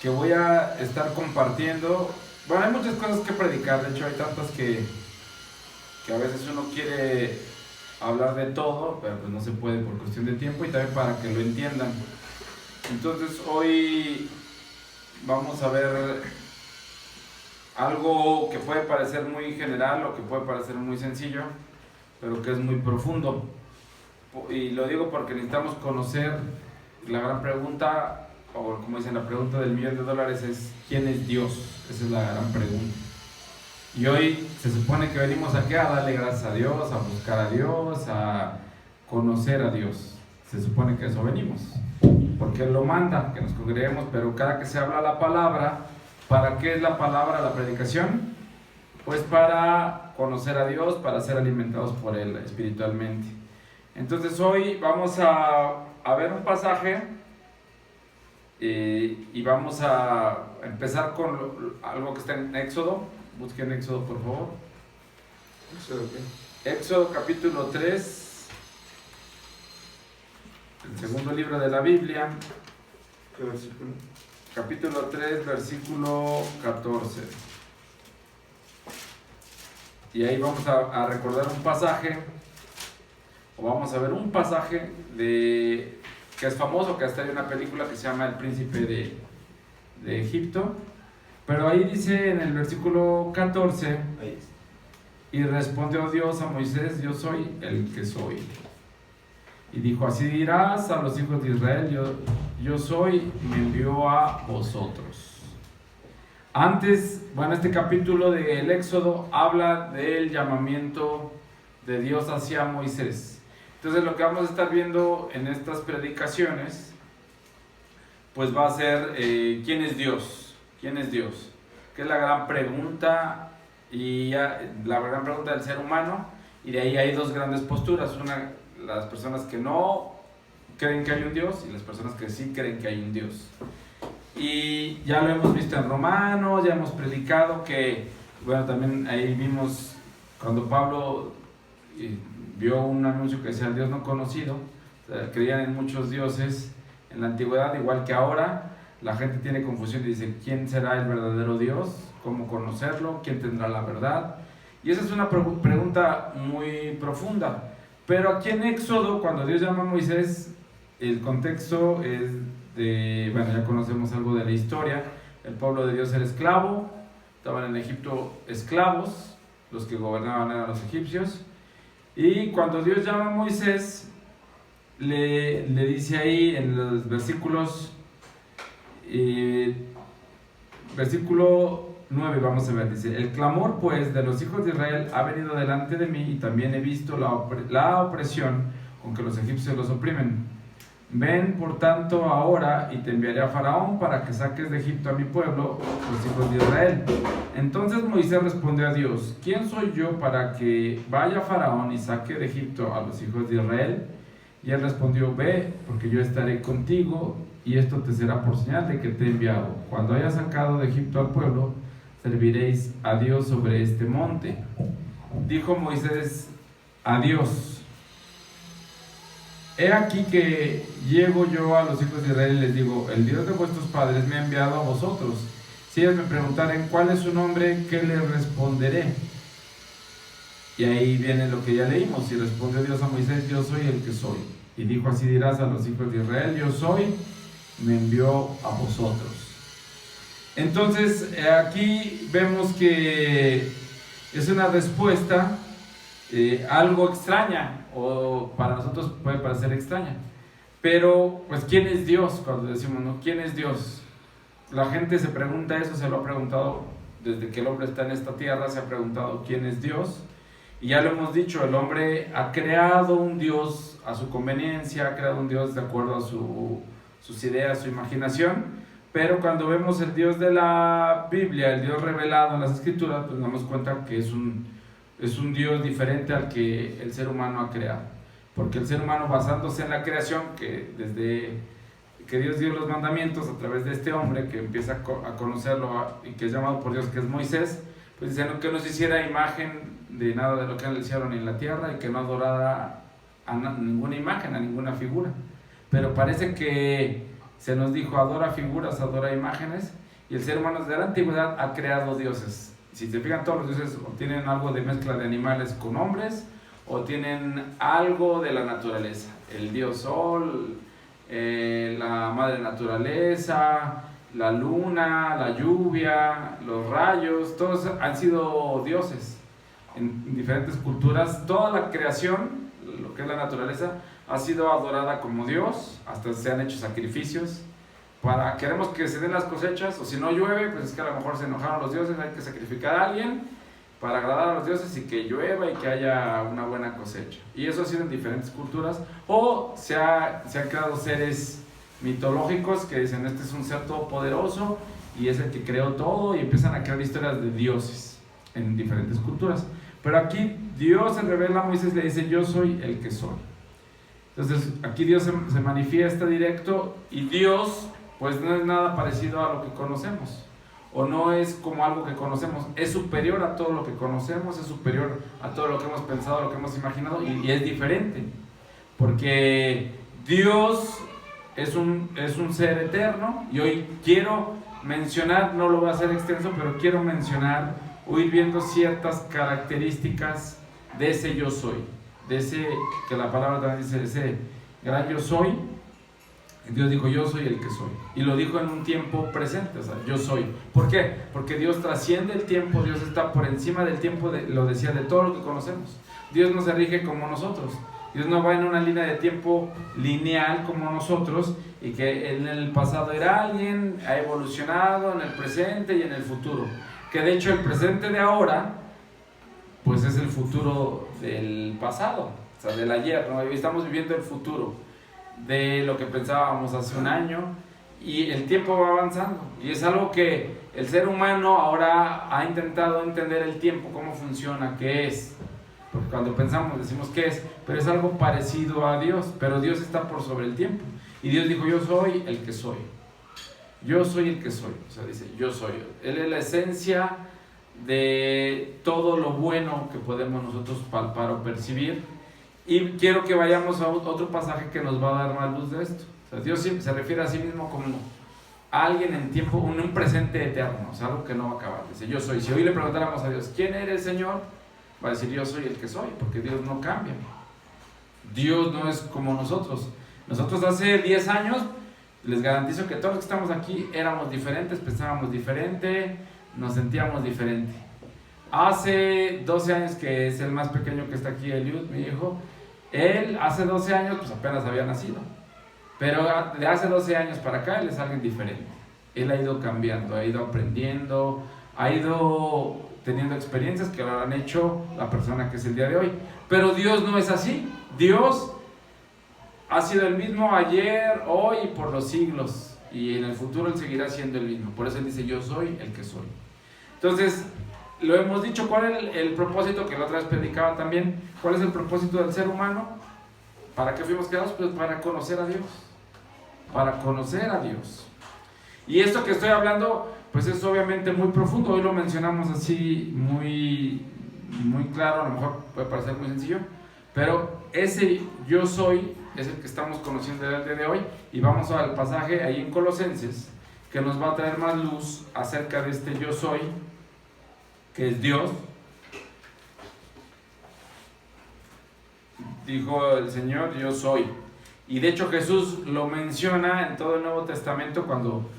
que voy a estar compartiendo. Bueno, hay muchas cosas que predicar, de hecho hay tantas que a veces uno quiere hablar de todo, pero pues no se puede por cuestión de tiempo y también para que lo entiendan. Entonces hoy vamos a ver algo que puede parecer muy general o que puede parecer muy sencillo, pero que es muy profundo. Y lo digo porque necesitamos conocer la gran pregunta, o como dicen, la pregunta del $1.000.000 es ¿quién es Dios? Esa es la gran pregunta. Y hoy se supone que venimos aquí a darle gracias a Dios, a buscar a Dios, a conocer a Dios. Se supone que eso venimos, porque Él lo manda, que nos congreguemos, pero cada que se habla la palabra, ¿para qué es la palabra, la predicación? Pues para conocer a Dios, para ser alimentados por Él espiritualmente. Entonces hoy vamos a ver un pasaje y vamos a empezar con algo que está en Éxodo. Busquen Éxodo, por favor. ¿Éxodo qué? Éxodo capítulo 3, el segundo libro de la Biblia. ¿Qué versículo? Capítulo 3, versículo 14. Y ahí vamos a recordar un pasaje, o vamos a ver un pasaje que es famoso, que hasta hay una película que se llama El Príncipe de Egipto. Pero ahí dice en el versículo 14, Ahí está. y respondió Dios a Moisés, yo soy el que soy. Y dijo, así dirás a los hijos de Israel, yo soy, me envió a vosotros. Antes, bueno, este capítulo del Éxodo habla del llamamiento de Dios hacia Moisés. Entonces lo que vamos a estar viendo en estas predicaciones, pues va a ser ¿quién es Dios? ¿Quién es Dios? Que es la gran pregunta, y la gran pregunta del ser humano, y de ahí hay dos grandes posturas. Una, las personas que no creen que hay un Dios, y las personas que sí creen que hay un Dios. Y ya lo hemos visto en Romanos, ya hemos predicado que, bueno, también ahí vimos cuando Pablo vio un anuncio que decía el Dios no conocido. O sea, creían en muchos dioses en la antigüedad, igual que ahora. La gente tiene confusión y dice, ¿quién será el verdadero Dios? ¿Cómo conocerlo? ¿Quién tendrá la verdad? Y esa es una pregunta muy profunda. Pero aquí en Éxodo, cuando Dios llama a Moisés, el contexto es bueno, ya conocemos algo de la historia. El pueblo de Dios era esclavo, estaban en Egipto esclavos, los que gobernaban eran los egipcios. Y cuando Dios llama a Moisés, le dice ahí en los versículos... versículo 9 vamos a ver, dice, el clamor pues de los hijos de Israel ha venido delante de mí y también he visto la opresión con que los egipcios los oprimen. Ven por tanto ahora y te enviaré a Faraón para que saques de Egipto a mi pueblo, los hijos de Israel. Entonces Moisés respondió a Dios, ¿quién soy yo para que vaya Faraón y saque de Egipto a los hijos de Israel? Y él respondió, ve, porque yo estaré contigo, y esto te será por señal de que te he enviado. Cuando hayas sacado de Egipto al pueblo, serviréis a Dios sobre este monte. Dijo Moisés a Dios, he aquí que llego yo a los hijos de Israel y les digo, el Dios de vuestros padres me ha enviado a vosotros. Si ellos me preguntaren cuál es su nombre, ¿qué les responderé? Y ahí viene lo que ya leímos, y respondió Dios a Moisés, yo soy el que soy. Y dijo, así dirás a los hijos de Israel, yo soy, me envió a vosotros. Entonces aquí vemos que es una respuesta algo extraña, o para nosotros puede parecer extraña, pero pues ¿quién es Dios? Cuando decimos, ¿no? ¿Quién es Dios? La gente se pregunta eso, se lo ha preguntado desde que el hombre está en esta tierra, se ha preguntado ¿quién es Dios? Y ya lo hemos dicho, el hombre ha creado un Dios a su conveniencia, ha creado un Dios de acuerdo a sus ideas, su imaginación, pero cuando vemos el Dios de la Biblia, el Dios revelado en las Escrituras, pues nos damos cuenta que es un Dios diferente al que el ser humano ha creado. Porque el ser humano, basándose en la creación, que desde que Dios dio los mandamientos a través de este hombre que empieza a conocerlo y que es llamado por Dios, que es Moisés, pues diciendo que no se hiciera imagen de nada de lo que en el cielo ni en la tierra, y que no adorara a ninguna imagen, a ninguna figura. Pero parece que se nos dijo adora figuras, adora imágenes, y el ser humano desde la antigüedad ha creado dioses. Si se fijan, todos los dioses o tienen algo de mezcla de animales con hombres, o tienen algo de la naturaleza. El dios sol, la madre naturaleza, la luna, la lluvia, los rayos, todos han sido dioses en diferentes culturas. Toda la creación, lo que es la naturaleza, ha sido adorada como Dios, hasta se han hecho sacrificios. Queremos que se den las cosechas, o si no llueve, pues es que a lo mejor se enojaron los dioses, hay que sacrificar a alguien para agradar a los dioses y que llueva y que haya una buena cosecha. Y eso ha sido en diferentes culturas. O se han creado seres mitológicos que dicen, este es un ser todopoderoso y es el que creó todo, y empiezan a crear historias de dioses en diferentes culturas. Pero aquí Dios se revela a Moisés, le dice, yo soy el que soy. Entonces aquí Dios se manifiesta directo, y Dios pues no es nada parecido a lo que conocemos, o no es como algo que conocemos, es superior a todo lo que conocemos, es superior a todo lo que hemos pensado, lo que hemos imaginado, y es diferente, porque Dios es un ser eterno. Y hoy quiero mencionar, no lo voy a hacer extenso, pero quiero mencionar o ir viendo ciertas características de ese yo soy, de ese que la palabra también dice, ese gran yo soy. Dios dijo, yo soy el que soy, y lo dijo en un tiempo presente, o sea, yo soy. ¿Por qué? Porque Dios trasciende el tiempo, Dios está por encima del tiempo, lo decía, de todo lo que conocemos. Dios no se rige como nosotros, Dios no va en una línea de tiempo lineal como nosotros, y que en el pasado era alguien, ha evolucionado en el presente y en el futuro, que de hecho el presente de ahora pues es el futuro del pasado, o sea, del ayer, ¿no? Estamos viviendo el futuro de lo que pensábamos hace un año, y el tiempo va avanzando, y es algo que el ser humano ahora ha intentado entender el tiempo, cómo funciona, qué es, porque cuando pensamos decimos qué es, pero es algo parecido a Dios, pero Dios está por sobre el tiempo, y Dios dijo, yo soy el que soy, yo soy el que soy, o sea, dice, yo soy, Él es la esencia de todo lo bueno que podemos nosotros palpar o percibir. Y quiero que vayamos a otro pasaje que nos va a dar más luz de esto. O sea, Dios siempre se refiere a sí mismo como alguien en tiempo, un presente eterno, o sea, algo que no va a acabar. Dice, yo soy. Si hoy le preguntáramos a Dios, ¿quién eres, Señor? Va a decir, yo soy el que soy, porque Dios no cambia. Dios no es como nosotros. Nosotros hace 10 años, les garantizo que todos los que estamos aquí éramos diferentes, pensábamos diferente, nos sentíamos diferente. Hace 12 años, que es el más pequeño que está aquí, Eliud, mi hijo, él hace 12 años pues apenas había nacido, pero de hace 12 años para acá él es alguien diferente. Él ha ido cambiando, ha ido aprendiendo, ha ido teniendo experiencias que lo han hecho la persona que es el día de hoy. Pero Dios no es así. Dios ha sido el mismo ayer, hoy y por los siglos, y en el futuro Él seguirá siendo el mismo. Por eso Él dice, yo soy el que soy. Entonces, lo hemos dicho, ¿cuál es el propósito? Que la otra vez predicaba también. ¿Cuál es el propósito del ser humano? ¿Para qué fuimos creados? Pues para conocer a Dios. Para conocer a Dios. Y esto que estoy hablando, pues es obviamente muy profundo. Hoy lo mencionamos así muy claro, a lo mejor puede parecer muy sencillo, pero ese yo soy es el que estamos conociendo el día de hoy. Y vamos al pasaje ahí en Colosenses, que nos va a traer más luz acerca de este yo soy, que es Dios. Dijo el Señor, yo soy. Y de hecho Jesús lo menciona en todo el Nuevo Testamento, cuando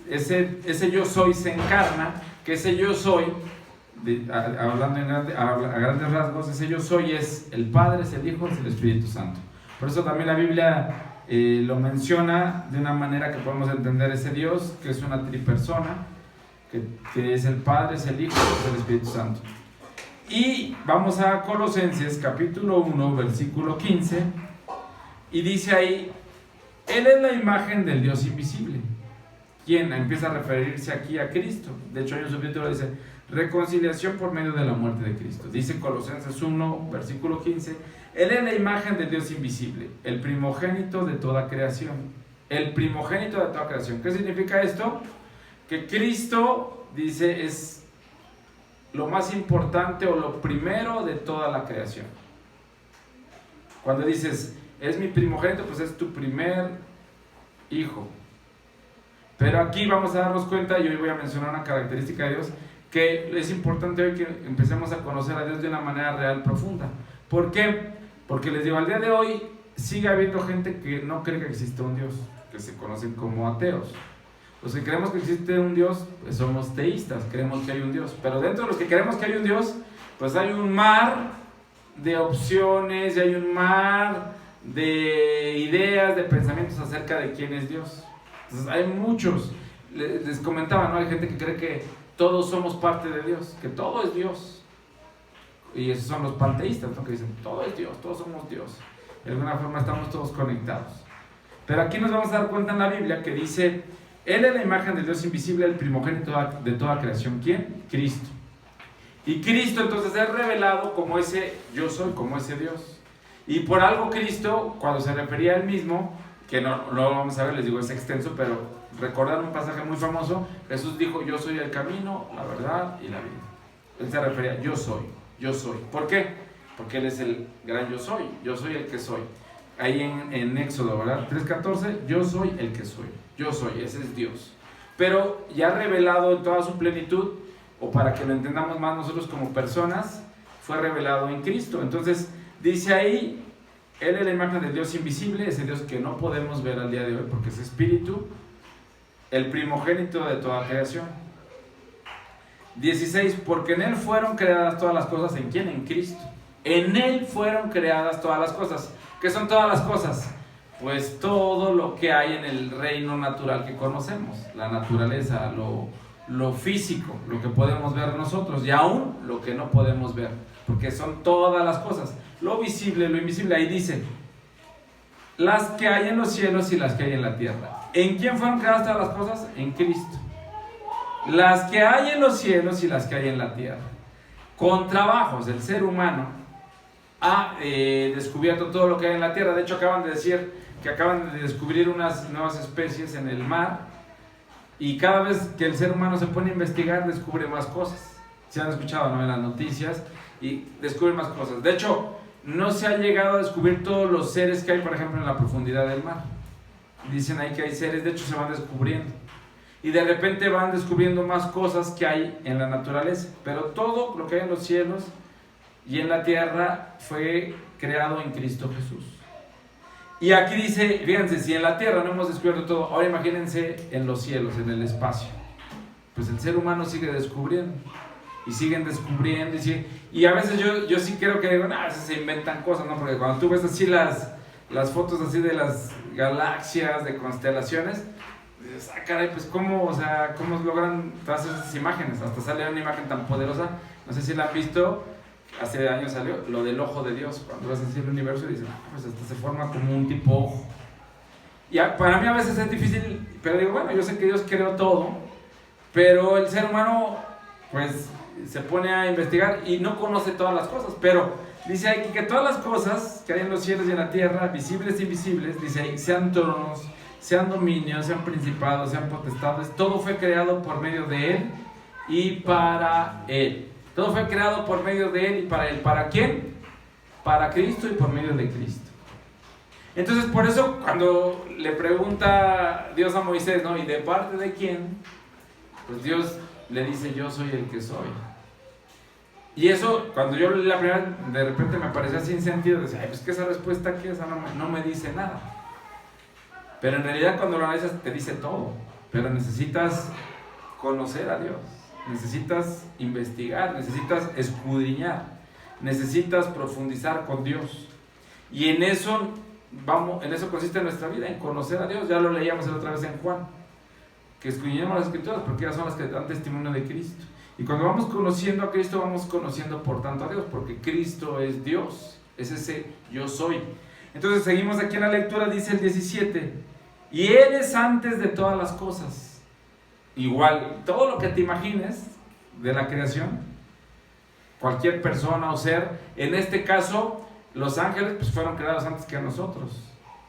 ese yo soy se encarna, que ese yo soy, hablando a grandes rasgos, ese yo soy es el Padre, es el Hijo, es el Espíritu Santo. Por eso también la Biblia lo menciona de una manera que podemos entender ese Dios, que es una tripersona, que es el Padre, es el Hijo, es el Espíritu Santo. Y vamos a Colosenses capítulo 1, versículo 15, y dice ahí, Él es la imagen del Dios invisible. ¿Quién? Empieza a referirse aquí a Cristo. De hecho hay un subtítulo que dice, reconciliación por medio de la muerte de Cristo. Dice Colosenses 1, versículo 15, Él es la imagen del Dios invisible, el primogénito de toda creación. El primogénito de toda creación. ¿Qué significa esto? Que Cristo, dice, es lo más importante o lo primero de toda la creación. Cuando dices, es mi primogénito, pues es tu primer hijo. Pero aquí vamos a darnos cuenta, y hoy voy a mencionar una característica de Dios, que es importante hoy que empecemos a conocer a Dios de una manera real, profunda. ¿Por qué? Porque les digo, al día de hoy sigue habiendo gente que no cree que existe un Dios, que se conocen como ateos. Los que creemos que existe un Dios, pues somos teístas, creemos que hay un Dios. Pero dentro de los que creemos que hay un Dios, pues hay un mar de opciones, y hay un mar de ideas, de pensamientos acerca de quién es Dios. Entonces hay muchos, les comentaba, ¿no? Hay gente que cree que todos somos parte de Dios, que todo es Dios. Y esos son los panteístas, ¿no? Que dicen, todo es Dios, todos somos Dios. De alguna forma estamos todos conectados. Pero aquí nos vamos a dar cuenta en la Biblia que dice, Él es la imagen del Dios invisible, el primogénito de toda creación. ¿Quién? Cristo. Y Cristo entonces es revelado como ese yo soy, como ese Dios. Y por algo Cristo, cuando se refería a Él mismo, que no lo vamos a ver, les digo, es extenso, pero recordar un pasaje muy famoso, Jesús dijo, yo soy el camino, la verdad y la vida. Él se refería, yo soy. ¿Por qué? Porque Él es el gran yo soy el que soy. Ahí en Éxodo, ¿verdad? 3:14, yo soy el que soy, ese es Dios. Pero ya revelado en toda su plenitud, o para que lo entendamos más nosotros como personas, fue revelado en Cristo. Entonces, dice ahí, Él es la imagen del Dios invisible, ese Dios que no podemos ver al día de hoy porque es espíritu, el primogénito de toda creación. 16, porque en Él fueron creadas todas las cosas. ¿En quién? En Cristo. En Él fueron creadas todas las cosas. ¿Qué son todas las cosas? Pues todo lo que hay en el reino natural que conocemos, la naturaleza, lo físico, lo que podemos ver nosotros, y aún lo que no podemos ver, porque son todas las cosas, lo visible, lo invisible. Ahí dice, las que hay en los cielos y las que hay en la tierra. ¿En quién fueron creadas todas las cosas? En Cristo. Las que hay en los cielos y las que hay en la tierra. Con trabajos del ser humano ha descubierto todo lo que hay en la tierra. De hecho, acaban de decir que acaban de descubrir unas nuevas especies en el mar, y cada vez que el ser humano se pone a investigar, descubre más cosas. Se han escuchado, ¿no?, en las noticias, y descubre más cosas. De hecho, no se ha llegado a descubrir todos los seres que hay, por ejemplo, en la profundidad del mar. Dicen ahí que hay seres, de hecho se van descubriendo. Y de repente van descubriendo más cosas que hay en la naturaleza. Pero todo lo que hay en los cielos y en la tierra fue creado en Cristo Jesús. Y aquí dice, fíjense, si en la tierra no hemos descubierto todo, ahora imagínense en los cielos, en el espacio. Pues el ser humano sigue descubriendo. Y siguen descubriendo. Y a veces yo sí creo que digo, a veces se inventan cosas, ¿no? Porque cuando tú ves así las fotos así de las galaxias, de constelaciones, dices, caray, pues cómo logran todas esas imágenes. Hasta sale una imagen tan poderosa, no sé si la han visto, hace años salió, lo del ojo de Dios. Cuando ves así el universo y dices, pues hasta se forma como un tipo ojo. Y para mí a veces es difícil, pero digo, bueno, yo sé que Dios creó todo, pero el ser humano, pues, se pone a investigar y no conoce todas las cosas. Pero dice aquí que todas las cosas que hay en los cielos y en la tierra, visibles e invisibles, dice ahí, sean tronos, sean dominios, sean principados, sean potestades, todo fue creado por medio de Él y para Él. Todo fue creado por medio de Él y para Él. ¿Para quién? Para Cristo y por medio de Cristo. Entonces, por eso, cuando le pregunta Dios a Moisés, ¿no?, ¿y de parte de quién? Pues Dios le dice, yo soy el que soy. Y eso, cuando yo la primera vez, de repente me parecía sin sentido, decía, ay, pues que esa respuesta aquí, esa no me dice nada. Pero en realidad cuando lo analizas te dice todo. Pero necesitas conocer a Dios, necesitas investigar, necesitas escudriñar, necesitas profundizar con Dios. Y en eso consiste nuestra vida, en conocer a Dios. Ya lo leíamos la otra vez en Juan, que escudriñemos las Escrituras porque ellas son las que dan testimonio de Cristo. Y cuando vamos conociendo a Cristo, vamos conociendo por tanto a Dios, porque Cristo es Dios, es ese yo soy. Entonces seguimos aquí en la lectura, dice el 17, y Él es antes de todas las cosas. Igual, todo lo que te imagines de la creación, cualquier persona o ser, en este caso, los ángeles pues fueron creados antes que nosotros.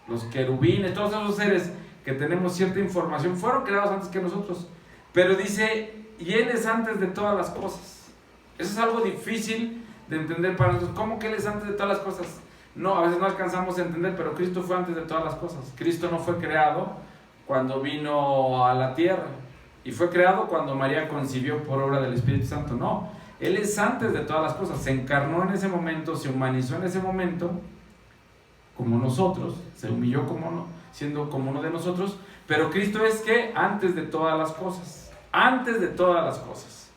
Los querubines, todos esos seres que tenemos cierta información, fueron creados antes que nosotros. Pero dice, y Él es antes de todas las cosas. Eso es algo difícil de entender para nosotros. ¿Cómo que Él es antes de todas las cosas? No, a veces no alcanzamos a entender, pero Cristo fue antes de todas las cosas. Cristo no fue creado cuando vino a la tierra y fue creado cuando María concibió por obra del Espíritu Santo. No, Él es antes de todas las cosas, se encarnó en ese momento, se humanizó en ese momento como nosotros, se humilló siendo como uno de nosotros, pero Cristo es que antes de todas las cosas, antes de todas las cosas.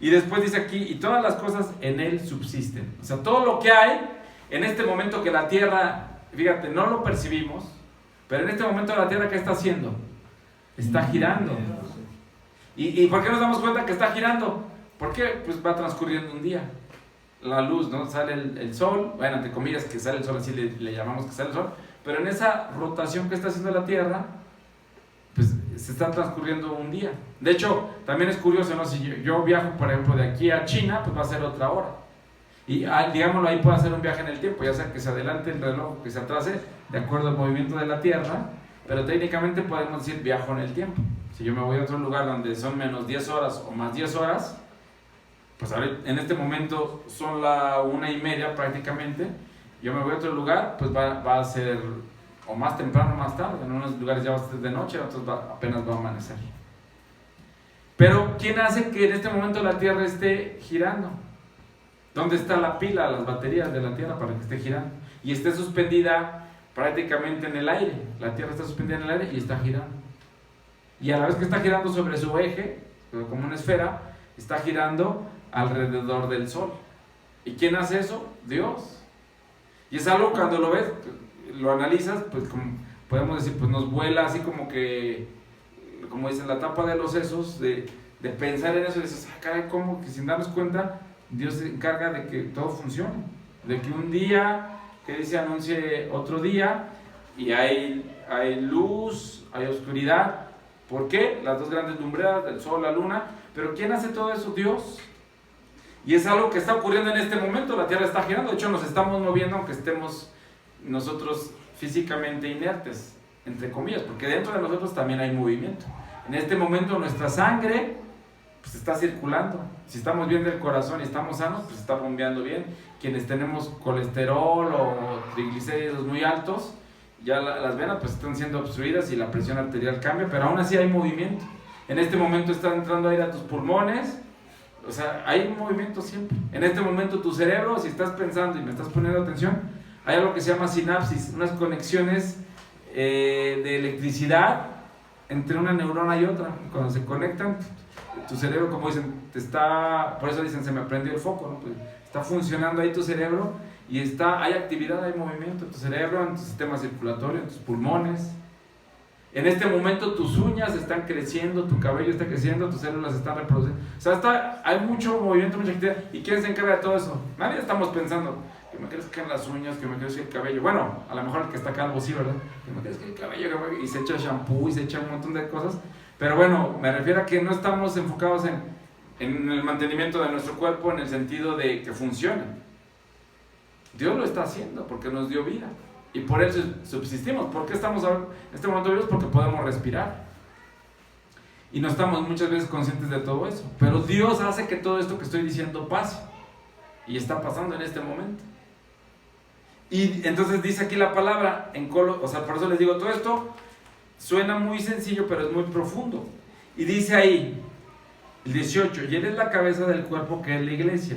Y después dice aquí, y todas las cosas en Él subsisten. O sea, todo lo que hay en este momento que la tierra, fíjate, no lo percibimos, pero en este momento la tierra, ¿qué está haciendo? Está girando. ¿Y por qué nos damos cuenta que está girando? Porque pues va transcurriendo un día. La luz, ¿no? Sale el sol, bueno, entre comillas que sale el sol, así le llamamos que sale el sol, pero en esa rotación que está haciendo la tierra, pues se está transcurriendo un día. De hecho, también es curioso, ¿no? Si yo viajo, por ejemplo, de aquí a China, pues va a ser otra hora. Y digámoslo, ahí puedo hacer un viaje en el tiempo, ya sea que se adelante el reloj o que se atrase, de acuerdo al movimiento de la Tierra, pero técnicamente podemos decir viajo en el tiempo. Si yo me voy a otro lugar donde son menos 10 horas o más 10 horas, pues en este momento son la 1:30 prácticamente, yo me voy a otro lugar, pues va a ser o más temprano o más tarde. En unos lugares ya va a ser de noche, en otros apenas va a amanecer. Pero ¿quién hace que en este momento la Tierra esté girando? ¿Dónde está la pila, las baterías de la Tierra para que esté girando? Y esté suspendida prácticamente en el aire. La Tierra está suspendida en el aire y está girando. Y a la vez que está girando sobre su eje, como una esfera, está girando alrededor del Sol. ¿Y quién hace eso? Dios. Y es algo, cuando lo ves, lo analizas, pues como podemos decir, pues nos vuela así como que, como dicen, la tapa de los sesos, de pensar en eso, y dices, caray, ¿cómo? Que sin darnos cuenta, Dios se encarga de que todo funcione, de que un día, que dice, anuncie otro día, y hay luz, hay oscuridad. ¿Por qué? Las dos grandes lumbreras, del sol, la luna. Pero ¿quién hace todo eso? Dios. Y es algo que está ocurriendo en este momento. La Tierra está girando. De hecho, nos estamos moviendo aunque estemos nosotros físicamente inertes, entre comillas, porque dentro de nosotros también hay movimiento. En este momento nuestra sangre pues está circulando. Si estamos bien del corazón y estamos sanos, pues está bombeando bien. Quienes tenemos colesterol o triglicéridos muy altos, ya las venas pues están siendo obstruidas y la presión arterial cambia, pero aún así hay movimiento. En este momento está entrando aire a tus pulmones, o sea, hay un movimiento siempre. En este momento tu cerebro, si estás pensando y me estás poniendo atención, hay algo que se llama sinapsis, unas conexiones de electricidad entre una neurona y otra. Cuando se conectan, tu cerebro, como dicen, por eso dicen, se me prendió el foco, ¿no? Pues está funcionando ahí tu cerebro y hay actividad, hay movimiento en tu cerebro, en tu sistema circulatorio, en tus pulmones. En este momento tus uñas están creciendo, tu cabello está creciendo, tus células están reproduciendo. O sea, hay mucho movimiento, mucha actividad. ¿Y quién se encarga de todo eso? Nadie estamos pensando que me crezcan las uñas, que me crezca el cabello. Bueno, a lo mejor el que está calvo sí, ¿verdad? Que me crezca el cabello, y se echa shampoo y se echa un montón de cosas. Pero bueno, me refiero a que no estamos enfocados en el mantenimiento de nuestro cuerpo en el sentido de que funcione. Dios lo está haciendo porque nos dio vida. Y por eso subsistimos. ¿Por qué estamos en este momento vivos? Porque podemos respirar. Y no estamos muchas veces conscientes de todo eso. Pero Dios hace que todo esto que estoy diciendo pase. Y está pasando en este momento. Y entonces dice aquí la palabra, o sea, por eso les digo, todo esto suena muy sencillo, pero es muy profundo. Y dice ahí, el 18, y Él es la cabeza del cuerpo que es la iglesia.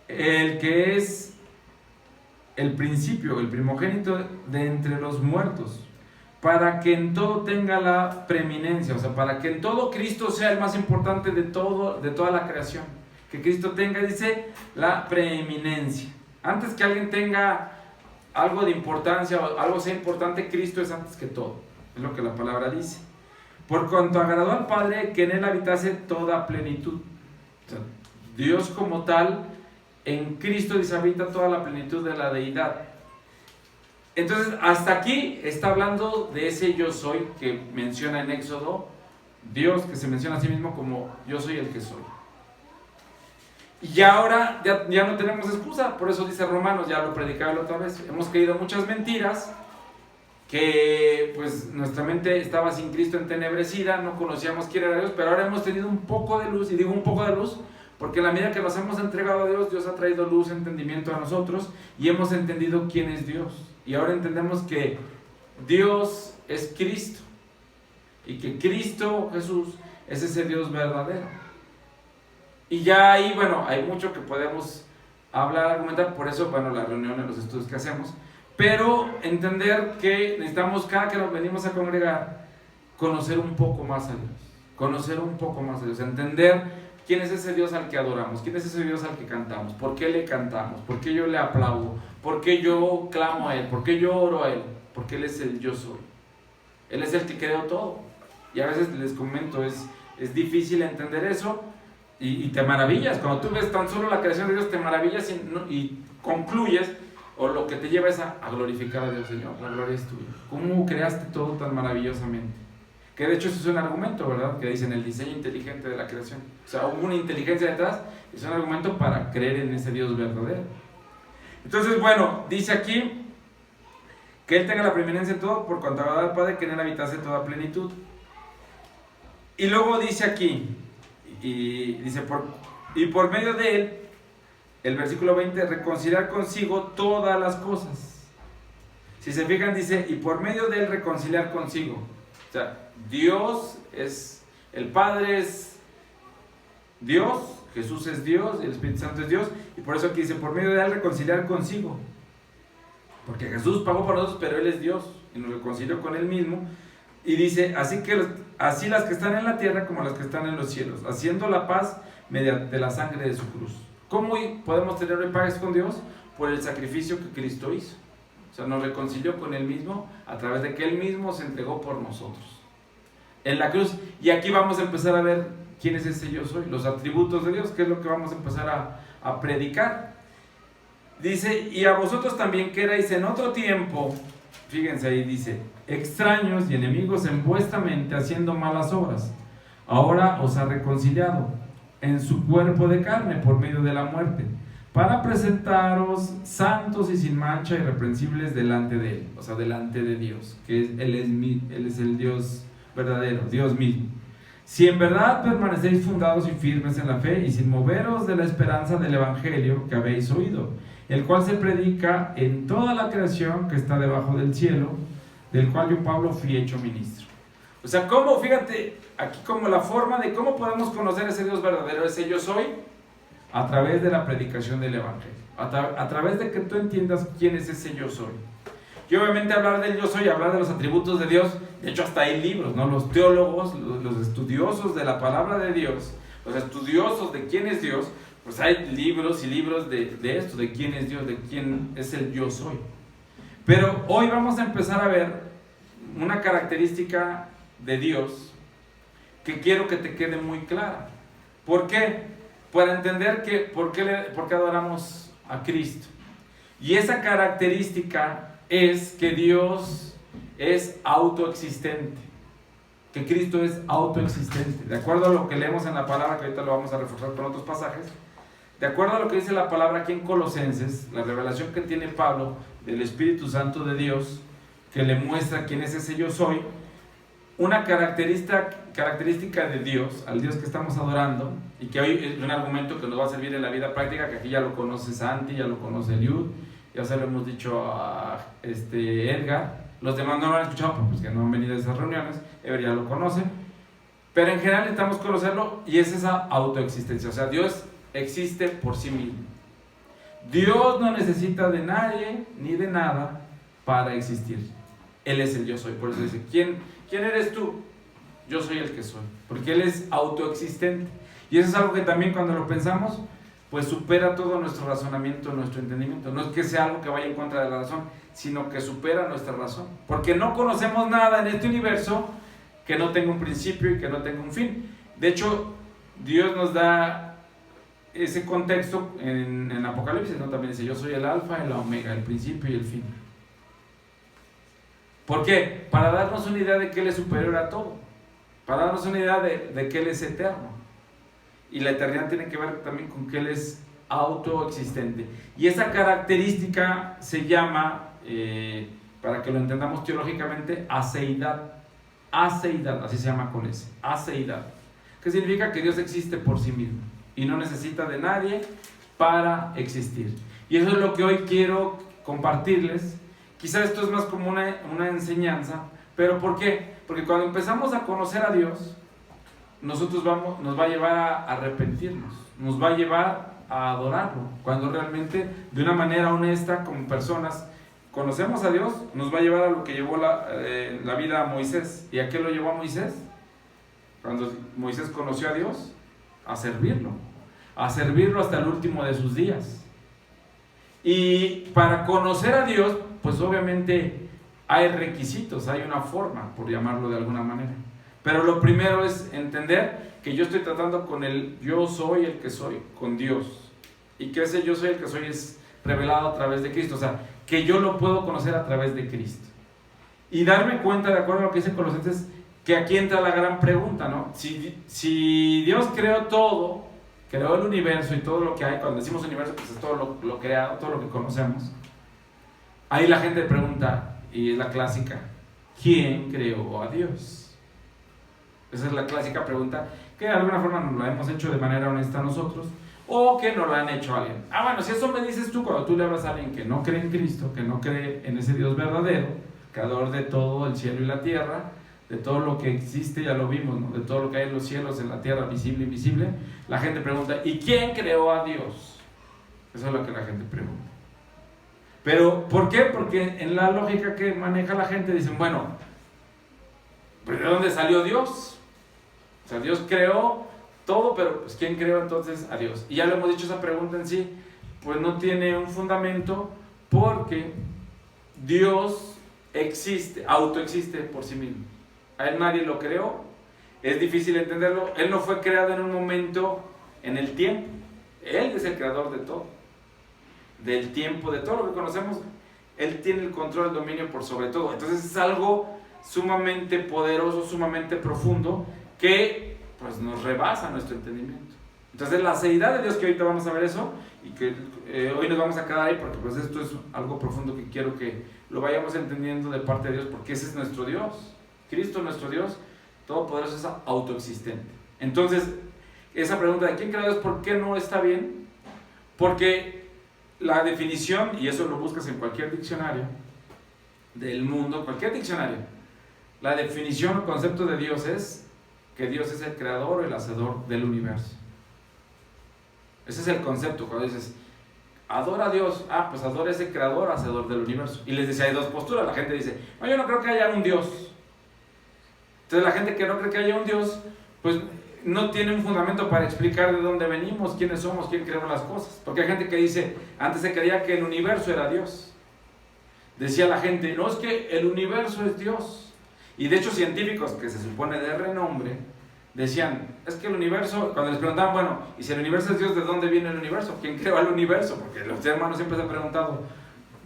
El que es el principio, el primogénito de entre los muertos, para que en todo tenga la preeminencia, o sea, para que en todo Cristo sea el más importante de toda la creación, que Cristo tenga, dice, la preeminencia. Antes que alguien tenga algo de importancia o algo sea importante, Cristo es antes que todo, es lo que la palabra dice. Por cuanto agradó al Padre que en Él habitase toda plenitud. O sea, Dios como tal, en Cristo dice, habita toda la plenitud de la deidad. Entonces, hasta aquí está hablando de ese yo soy que menciona en Éxodo, Dios que se menciona a sí mismo como yo soy el que soy. Y ahora ya no tenemos excusa, por eso dice Romanos, ya lo predicaba la otra vez, hemos creído muchas mentiras, que pues nuestra mente estaba sin Cristo entenebrecida, no conocíamos quién era Dios, pero ahora hemos tenido un poco de luz, y digo un poco de luz, porque en la medida que nos hemos entregado a Dios, Dios ha traído luz, entendimiento a nosotros, y hemos entendido quién es Dios, y ahora entendemos que Dios es Cristo, y que Cristo Jesús es ese Dios verdadero. Y ya ahí, bueno, hay mucho que podemos hablar, argumentar, por eso, bueno, las reuniones, los estudios que hacemos, pero entender que necesitamos, cada que nos venimos a congregar, conocer un poco más a Dios, entender quién es ese Dios al que adoramos, quién es ese Dios al que cantamos, por qué le cantamos, por qué yo le aplaudo, por qué yo clamo a Él, por qué yo oro a Él, porque Él es el yo soy. Él es el que creó todo. Y a veces les comento, es difícil entender eso y te maravillas. Cuando tú ves tan solo la creación de Dios, te maravillas y concluyes, o lo que te lleva es a glorificar a Dios. Señor, la gloria es tuya. ¿Cómo creaste todo tan maravillosamente? Que de hecho eso es un argumento, ¿verdad? Que dicen el diseño inteligente de la creación. O sea, hubo una inteligencia detrás, es un argumento para creer en ese Dios verdadero. Entonces, bueno, dice aquí que Él tenga la preeminencia en todo, por cuanto agradaba al Padre que en Él habitase toda plenitud. Y luego dice aquí, y por medio de Él, el versículo 20, reconciliar consigo todas las cosas. Si se fijan, dice, y por medio de Él reconciliar consigo. O sea, Dios es, el Padre es Dios, Jesús es Dios, y el Espíritu Santo es Dios, y por eso aquí dice, por medio de Él reconciliar consigo. Porque Jesús pagó por nosotros, pero Él es Dios, y nos reconcilió con Él mismo. Y dice, así las que están en la tierra como las que están en los cielos, haciendo la paz mediante la sangre de su cruz. ¿Cómo podemos tener hoy paz con Dios? Por el sacrificio que Cristo hizo. O sea, nos reconcilió con Él mismo a través de que Él mismo se entregó por nosotros en la cruz. Y aquí vamos a empezar a ver quién es ese yo soy, los atributos de Dios, que es lo que vamos a empezar a predicar. Dice, y a vosotros también que erais en otro tiempo, fíjense ahí, dice, extraños y enemigos en vuestra mente, haciendo malas obras, ahora os ha reconciliado en su cuerpo de carne por medio de la muerte, para presentaros santos y sin mancha, irreprensibles delante de Él, o sea, delante de Dios, que Él es el Dios verdadero, Dios mismo. Si en verdad permanecéis fundados y firmes en la fe, y sin moveros de la esperanza del Evangelio que habéis oído, el cual se predica en toda la creación que está debajo del cielo, del cual yo, Pablo, fui hecho ministro. O sea, ¿cómo? Fíjate, aquí como la forma de cómo podemos conocer ese Dios verdadero, ese yo soy, a través de la predicación del Evangelio, a través de que tú entiendas quién es ese yo soy. Y obviamente hablar del yo soy, hablar de los atributos de Dios, de hecho hasta hay libros, ¿no? Los teólogos, los estudiosos de la palabra de Dios, los estudiosos de quién es Dios, pues hay libros y libros de esto, de quién es Dios, de quién es el yo soy. Pero hoy vamos a empezar a ver una característica de Dios que quiero que te quede muy clara. ¿Por qué? Para entender por qué adoramos a Cristo. Y esa característica es que Dios es autoexistente, que Cristo es autoexistente. De acuerdo a lo que leemos en la palabra, que ahorita lo vamos a reforzar con otros pasajes, de acuerdo a lo que dice la palabra aquí en Colosenses, la revelación que tiene Pablo del Espíritu Santo de Dios, que le muestra quién es ese yo soy, una característica de Dios, al Dios que estamos adorando, y que hoy es un argumento que nos va a servir en la vida práctica, que aquí ya lo conoce Santi, ya lo conoce Eliud, ya se lo hemos dicho a Edgar, los demás no lo han escuchado porque no han venido a esas reuniones, Ever ya lo conoce, pero en general necesitamos conocerlo, y es esa autoexistencia. O sea, Dios existe por sí mismo. Dios no necesita de nadie ni de nada para existir. Él es el yo soy. Por eso dice, ¿quién eres tú? Yo soy el que soy, porque Él es autoexistente. Y eso es algo que también cuando lo pensamos, pues supera todo nuestro razonamiento, nuestro entendimiento. No es que sea algo que vaya en contra de la razón, sino que supera nuestra razón. Porque no conocemos nada en este universo que no tenga un principio y que no tenga un fin. De hecho, Dios nos da ese contexto en Apocalipsis, ¿no? También dice, yo soy el alfa y la omega, el principio y el fin. ¿Por qué? Para darnos una idea de que Él es superior a todo. Para darnos una idea de que Él es eterno. Y la eternidad tiene que ver también con que Él es autoexistente. Y esa característica se llama, para que lo entendamos teológicamente, aceidad. Aceidad, así se llama con ese, aceidad. ¿Qué significa? Que Dios existe por sí mismo y no necesita de nadie para existir. Y eso es lo que hoy quiero compartirles. Quizás esto es más como una enseñanza, pero ¿por qué? Porque cuando empezamos a conocer a Dios, nos va a llevar a arrepentirnos, nos va a llevar a adorarlo. Cuando realmente, de una manera honesta, como personas, conocemos a Dios, nos va a llevar a lo que llevó la vida a Moisés. ¿Y a qué lo llevó a Moisés? Cuando Moisés conoció a Dios, a servirlo hasta el último de sus días. Y para conocer a Dios, pues obviamente hay requisitos, hay una forma, por llamarlo de alguna manera. Pero lo primero es entender que yo estoy tratando con el yo soy el que soy, con Dios. Y que ese yo soy el que soy es revelado a través de Cristo. O sea, que yo lo puedo conocer a través de Cristo. Y darme cuenta, de acuerdo a lo que dice Colosenses, que aquí entra la gran pregunta, ¿no? Si Dios creó todo, creó el universo y todo lo que hay, cuando decimos universo, pues es todo lo creado, todo lo que conocemos. Ahí la gente pregunta, y es la clásica, ¿quién creó a Dios? Esa es la clásica pregunta que de alguna forma nos la hemos hecho de manera honesta nosotros, o que nos la han hecho alguien. Bueno, si eso me dices tú cuando tú le hablas a alguien que no cree en Cristo, que no cree en ese Dios verdadero, creador de todo el cielo y la tierra, de todo lo que existe, ya lo vimos, ¿no? De todo lo que hay en los cielos, en la tierra, visible e invisible, la gente pregunta, ¿y quién creó a Dios? Eso es lo que la gente pregunta. Pero, ¿por qué? Porque en la lógica que maneja la gente dicen, bueno, ¿pero de dónde salió Dios? O sea, Dios creó todo, pero pues ¿quién creó entonces a Dios? Y ya lo hemos dicho, esa pregunta en sí, pues no tiene un fundamento, porque Dios autoexiste por sí mismo. A Él nadie lo creó, es difícil entenderlo. Él no fue creado en un momento en el tiempo. Él es el creador de todo, del tiempo, de todo lo que conocemos. Él tiene el control, el dominio por sobre todo. Entonces es algo sumamente poderoso, sumamente profundo, que pues nos rebasa nuestro entendimiento. Entonces la seidad de Dios, que ahorita vamos a ver eso, y que hoy nos vamos a quedar ahí, porque pues esto es algo profundo que quiero que lo vayamos entendiendo de parte de Dios, porque ese es nuestro Dios. Cristo, nuestro Dios todopoderoso, es autoexistente. Entonces, esa pregunta de quién creó a Dios, ¿por qué no está bien? Porque la definición, y eso lo buscas en cualquier diccionario del mundo, cualquier diccionario, la definición o concepto de Dios es que Dios es el creador o el hacedor del universo. Ese es el concepto. Cuando dices, adora a Dios, pues adora ese creador, hacedor del universo. Y les decía, hay dos posturas. La gente dice, no, yo no creo que haya un Dios. Entonces la gente que no cree que haya un Dios, pues no tiene un fundamento para explicar de dónde venimos, quiénes somos, quién creó las cosas. Porque hay gente que dice, antes se creía que el universo era Dios. Decía la gente, no, es que el universo es Dios. Y de hecho científicos que se supone de renombre, decían, es que el universo, cuando les preguntaban, bueno, y si el universo es Dios, ¿de dónde viene el universo? ¿Quién creó el universo? Porque los hermanos siempre se han preguntado,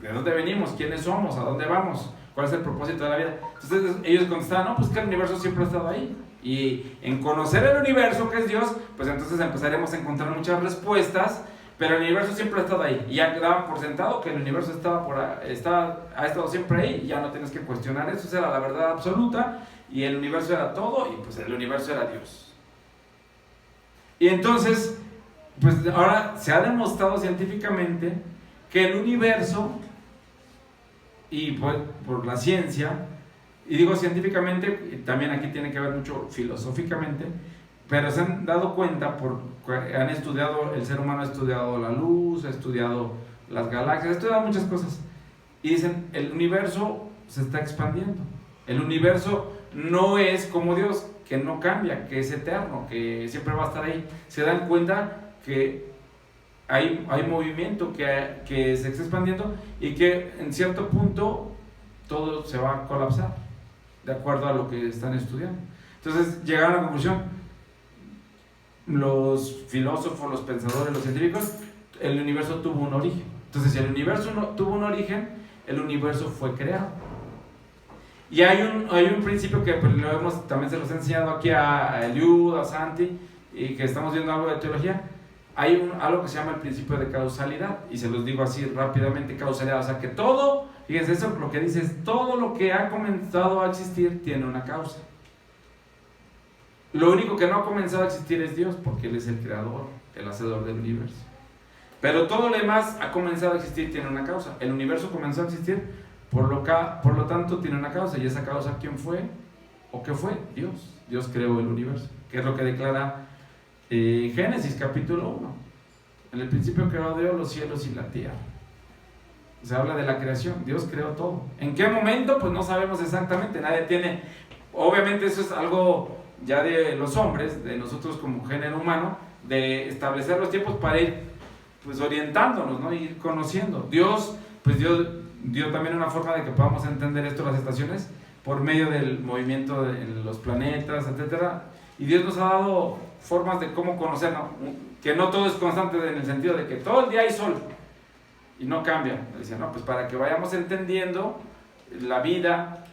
¿de dónde venimos? ¿Quiénes somos? ¿A dónde vamos? ¿Cuál es el propósito de la vida? Entonces ellos contestaban, no, pues que el universo siempre ha estado ahí. Y en conocer el universo, que es Dios, pues entonces empezaremos a encontrar muchas respuestas, pero el universo siempre ha estado ahí. Y ya daban por sentado que el universo ha estado siempre ahí, y ya no tienes que cuestionar eso, esa era la verdad absoluta, y el universo era todo, y pues el universo era Dios. Y entonces, pues ahora se ha demostrado científicamente que el universo, y por la ciencia, y digo científicamente, y también aquí tiene que ver mucho filosóficamente, pero se han dado cuenta, han estudiado, el ser humano ha estudiado la luz, ha estudiado las galaxias, ha estudiado muchas cosas, y dicen, el universo se está expandiendo. El universo no es como Dios, que no cambia, que es eterno, que siempre va a estar ahí. Se dan cuenta que hay movimiento, que se está expandiendo, y que en cierto punto todo se va a colapsar, de acuerdo a lo que están estudiando. Entonces llegaron a la conclusión, los filósofos, los pensadores, los científicos, el universo tuvo un origen. Entonces si el universo no tuvo un origen, el universo fue creado. Y hay un principio que pues, también se los he enseñado aquí a Eliud, a Santi, y que estamos viendo algo de teología. Hay algo que se llama el principio de causalidad, y se los digo así rápidamente, causalidad, o sea que todo, fíjense, eso lo que dice es, todo lo que ha comenzado a existir tiene una causa. Lo único que no ha comenzado a existir es Dios, porque Él es el creador, el hacedor del universo. Pero todo lo demás ha comenzado a existir, tiene una causa. El universo comenzó a existir, por lo tanto tiene una causa, y esa causa, ¿quién fue? ¿O qué fue? Dios. Dios creó el universo, que es lo que declara Génesis capítulo 1. En el principio creó Dios los cielos y la tierra. Se habla de la creación, Dios creó todo. ¿En qué momento? Pues no sabemos exactamente, nadie tiene... Obviamente eso es algo ya de los hombres, de nosotros como género humano, de establecer los tiempos para ir pues orientándonos, ¿no? Ir conociendo. Dios, pues dio también una forma de que podamos entender esto, las estaciones, por medio del movimiento de los planetas, etcétera. Y Dios nos ha dado formas de cómo conocer, ¿no? Que no todo es constante en el sentido de que todo el día hay sol y no cambia. Decía, no, pues para que vayamos entendiendo la vida,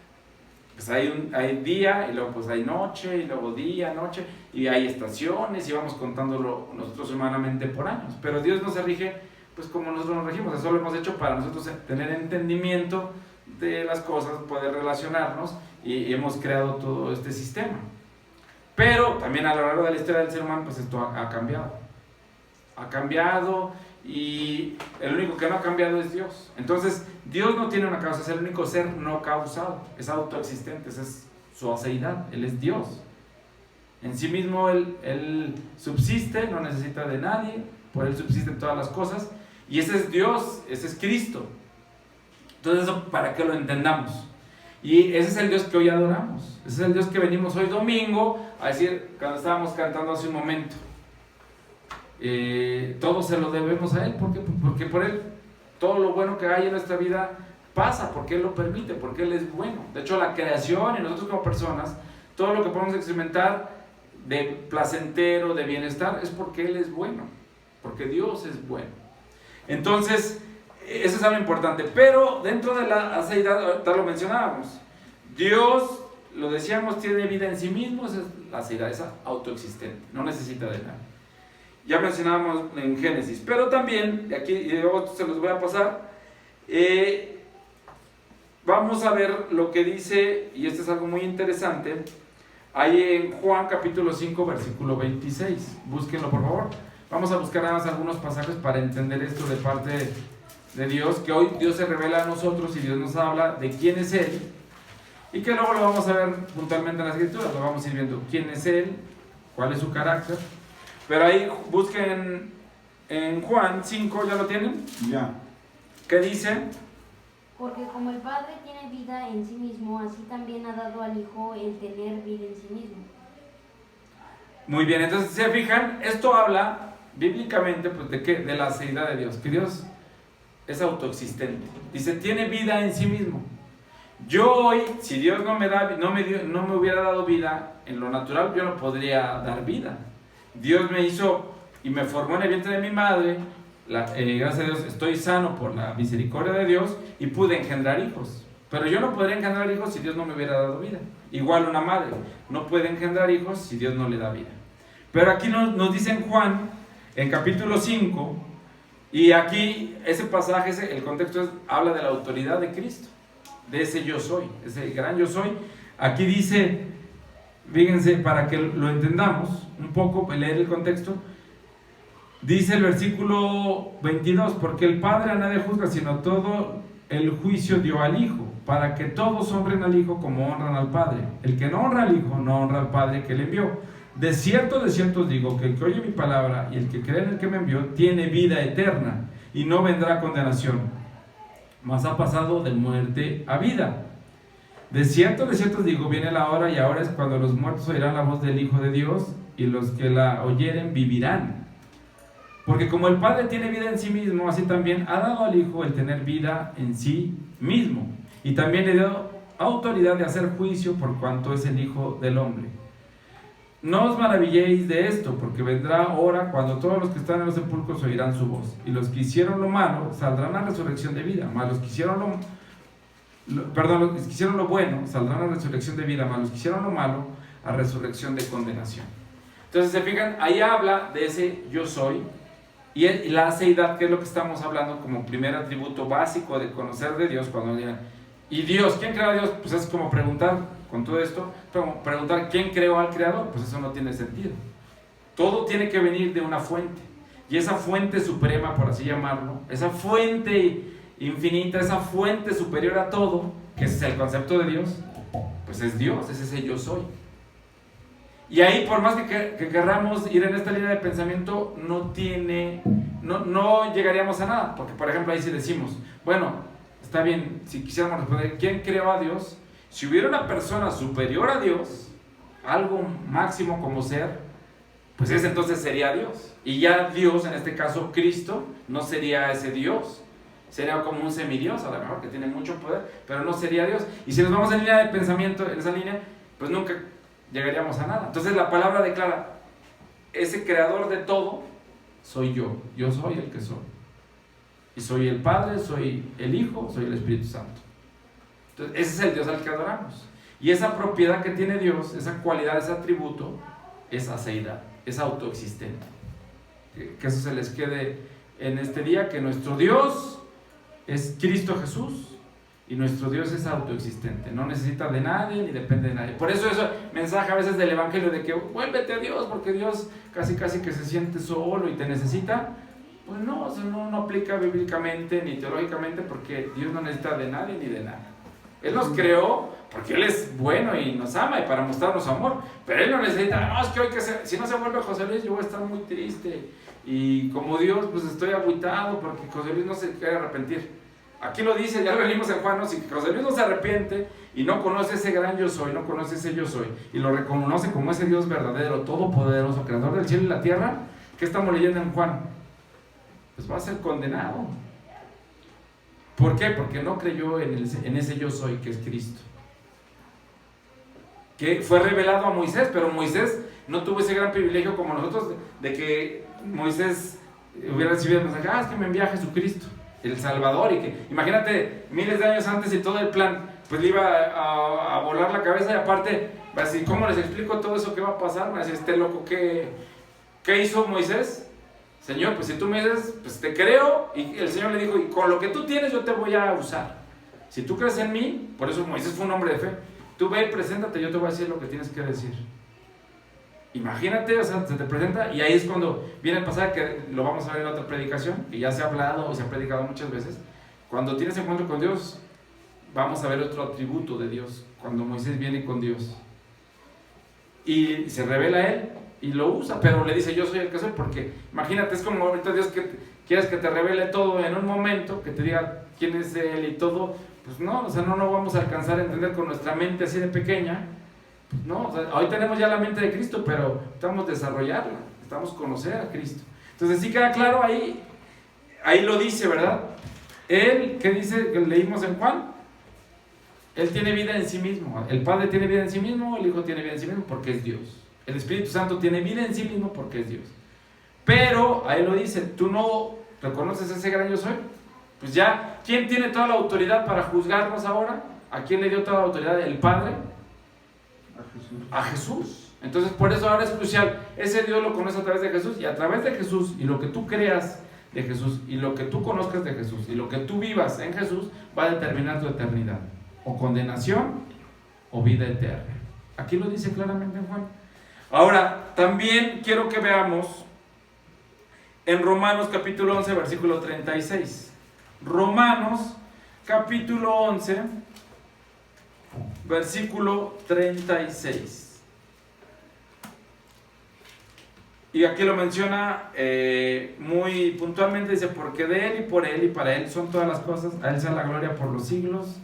pues hay día y luego pues hay noche y luego día, noche y hay estaciones y vamos contándolo nosotros humanamente por años. Pero Dios no se rige pues como nosotros nos regimos. Eso lo hemos hecho para nosotros tener entendimiento de las cosas, poder relacionarnos y hemos creado todo este sistema. Pero también a lo largo de la historia del ser humano pues esto ha cambiado y el único que no ha cambiado es Dios. Entonces Dios no tiene una causa, es el único ser no causado, es autoexistente, esa es su aceidad, Él es Dios. En sí mismo él subsiste, no necesita de nadie, por Él subsisten todas las cosas y ese es Dios, ese es Cristo. Entonces eso para que lo entendamos. Y ese es el Dios que hoy adoramos, ese es el Dios que venimos hoy domingo a decir, cuando estábamos cantando hace un momento, todo se lo debemos a Él. ¿Por qué? Porque por Él todo lo bueno que hay en nuestra vida pasa, porque Él lo permite, porque Él es bueno. De hecho la creación y nosotros como personas, todo lo que podemos experimentar de placentero, de bienestar, es porque Él es bueno, porque Dios es bueno. Entonces eso es algo importante, pero dentro de la aceidad, ahorita lo mencionábamos, Dios, lo decíamos, tiene vida en sí mismo, esa es la aceidad, es autoexistente, no necesita de nada. Ya mencionábamos en Génesis, pero también, aquí y luego se los voy a pasar, vamos a ver lo que dice, y esto es algo muy interesante, ahí en Juan capítulo 5, versículo 26, búsquenlo por favor. Vamos a buscar nada más algunos pasajes para entender esto de parte de Dios, que hoy Dios se revela a nosotros y Dios nos habla de quién es Él, y que luego lo vamos a ver puntualmente en la Escritura, lo vamos a ir viendo quién es Él, cuál es su carácter. Pero ahí busquen en Juan 5, ¿ya lo tienen? Ya. ¿Qué dice? Porque como el Padre tiene vida en sí mismo, así también ha dado al Hijo el tener vida en sí mismo. Muy bien, entonces se fijan, esto habla bíblicamente pues, ¿de qué? De la aceidad de Dios, que Dios es autoexistente. Dice, tiene vida en sí mismo. Yo hoy, si Dios no me hubiera dado vida en lo natural, yo no podría dar vida. Dios me hizo y me formó en el vientre de mi madre, gracias a Dios estoy sano por la misericordia de Dios y pude engendrar hijos. Pero yo no podría engendrar hijos si Dios no me hubiera dado vida. Igual una madre no puede engendrar hijos si Dios no le da vida. Pero aquí nos dice en Juan, en capítulo 5, y aquí ese pasaje, el contexto habla de la autoridad de Cristo, de ese yo soy, ese gran yo soy. Aquí dice, fíjense, para que lo entendamos un poco, leer el contexto, dice el versículo 22, porque el Padre a nadie juzga, sino todo el juicio dio al Hijo, para que todos honren al Hijo como honran al Padre. El que no honra al Hijo, no honra al Padre que le envió. De cierto os digo, que el que oye mi palabra y el que cree en el que me envió, tiene vida eterna, y no vendrá a condenación, mas ha pasado de muerte a vida. De cierto os digo, viene la hora, y ahora es cuando los muertos oirán la voz del Hijo de Dios, y los que la oyeren vivirán. Porque como el Padre tiene vida en sí mismo, así también ha dado al Hijo el tener vida en sí mismo, y también le dio autoridad de hacer juicio por cuanto es el Hijo del Hombre. No os maravilléis de esto, porque vendrá hora cuando todos los que están en los sepulcros oirán su voz, y los que hicieron lo malo saldrán a resurrección de vida, mas los que hicieron los que hicieron lo bueno saldrán a resurrección de vida, mas los que hicieron lo malo a resurrección de condenación. Entonces se fijan, ahí habla de ese yo soy, y la aceidad, que es lo que estamos hablando como primer atributo básico de conocer de Dios. Cuando digan, ¿y Dios? ¿Quién creó a Dios? Pues es como preguntar, con todo esto, como preguntar ¿quién creó al Creador? Pues eso no tiene sentido. Todo tiene que venir de una fuente, y esa fuente suprema, por así llamarlo, esa fuente infinita, esa fuente superior a todo, que ese es el concepto de Dios, pues es Dios, es ese yo soy. Y ahí, por más que querramos ir en esta línea de pensamiento, no llegaríamos a nada. Porque, por ejemplo, ahí sí decimos, bueno, está bien, si quisiéramos responder, ¿quién creó a Dios? Si hubiera una persona superior a Dios, algo máximo como ser, pues ese entonces sería Dios. Y ya Dios, en este caso Cristo, no sería ese Dios. Sería como un semidios, a lo mejor, que tiene mucho poder, pero no sería Dios. Y si nos vamos en línea de pensamiento, en esa línea, pues nunca llegaríamos a nada. Entonces la palabra declara, ese creador de todo, soy yo soy el que soy. Y soy el Padre, soy el Hijo, soy el Espíritu Santo. Entonces ese es el Dios al que adoramos. Y esa propiedad que tiene Dios, esa cualidad, ese atributo, es aceidad, es autoexistente. Que eso se les quede en este día, que nuestro Dios es Cristo Jesús. Y nuestro Dios es autoexistente, no necesita de nadie ni depende de nadie. Por eso ese mensaje a veces del Evangelio de que vuélvete a Dios porque Dios casi que se siente solo y te necesita, pues no, eso no aplica bíblicamente ni teológicamente, porque Dios no necesita de nadie ni de nada. Él nos creó porque Él es bueno y nos ama y para mostrarnos amor, pero Él no necesita, no, es que hoy si no se vuelve José Luis yo voy a estar muy triste y como Dios pues estoy agüitado porque José Luis no se quiere arrepentir. Aquí lo dice, ya lo leímos en Juan, ¿no? Si José Luis no se arrepiente y no conoce ese gran yo soy, no conoce ese yo soy, y lo reconoce como ese Dios verdadero, todopoderoso, creador del cielo y la tierra, ¿qué estamos leyendo en Juan? Pues va a ser condenado. ¿Por qué? Porque no creyó en ese yo soy que es Cristo. Que fue revelado a Moisés, pero Moisés no tuvo ese gran privilegio como nosotros de que Moisés hubiera recibido el mensaje, es que me envía Jesucristo, el Salvador, y que imagínate miles de años antes y todo el plan pues le iba a volar la cabeza, y aparte va a decir, ¿cómo les explico todo eso que va a pasar? Va a decir, este loco, ¿qué hizo Moisés? Señor, pues si tú me dices, pues te creo. Y el Señor le dijo, y con lo que tú tienes yo te voy a usar. Si tú crees en mí, por eso Moisés fue un hombre de fe, tú ve y preséntate, yo te voy a decir lo que tienes que decir. Imagínate, o sea, se te presenta, y ahí es cuando viene el pasaje que lo vamos a ver en otra predicación, que ya se ha hablado o se ha predicado muchas veces. Cuando tienes encuentro con Dios, vamos a ver otro atributo de Dios, cuando Moisés viene con Dios. Y se revela a él, y lo usa, pero le dice, yo soy el que soy, porque imagínate, es como ahorita Dios que quieres que te revele todo en un momento, que te diga quién es Él y todo, pues no, o sea, no vamos a alcanzar a entender con nuestra mente así de pequeña. No, o sea, hoy tenemos ya la mente de Cristo, pero estamos desarrollarla, estamos conocer a Cristo. Entonces sí queda claro ahí lo dice, ¿verdad? Él, ¿qué dice? Que leímos en Juan, Él tiene vida en sí mismo, el Padre tiene vida en sí mismo, el Hijo tiene vida en sí mismo porque es Dios. El Espíritu Santo tiene vida en sí mismo porque es Dios. Pero, ahí lo dice, ¿tú no reconoces ese gran yo soy? Pues ya, ¿quién tiene toda la autoridad para juzgarnos ahora? ¿A quién le dio toda la autoridad? ¿El Padre? A Jesús. Entonces por eso ahora es crucial, ese Dios lo conoce a través de Jesús, y a través de Jesús, y lo que tú creas de Jesús, y lo que tú conozcas de Jesús, y lo que tú vivas en Jesús, va a determinar tu eternidad, o condenación o vida eterna. Aquí lo dice claramente en Juan. Ahora también quiero que veamos en Romanos capítulo 11 versículo 36. Romanos capítulo 11 versículo 36. Y aquí lo menciona muy puntualmente, dice, porque de Él y por Él y para Él son todas las cosas, a Él sea la gloria por los siglos.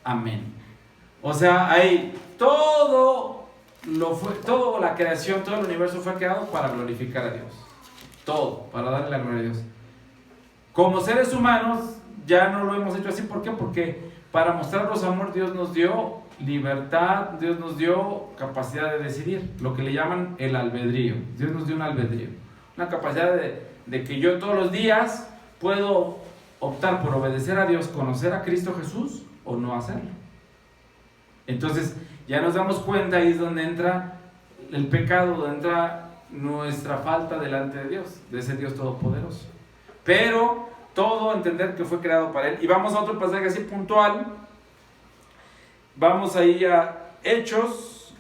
Amén. O sea, ahí toda la creación, todo el universo fue creado para glorificar a Dios. Todo, para darle la gloria a Dios. Como seres humanos, ya no lo hemos hecho así. ¿Por qué? Porque para mostrarnos amor, Dios nos dio libertad, Dios nos dio capacidad de decidir, lo que le llaman el albedrío. Dios nos dio un albedrío, una capacidad de que yo todos los días puedo optar por obedecer a Dios, conocer a Cristo Jesús o no hacerlo. Entonces ya nos damos cuenta, ahí es donde entra el pecado, donde entra nuestra falta delante de Dios, de ese Dios todopoderoso. Pero todo entender que fue creado para Él. Y vamos a otro pasaje así puntual. Vamos ahí a Hechos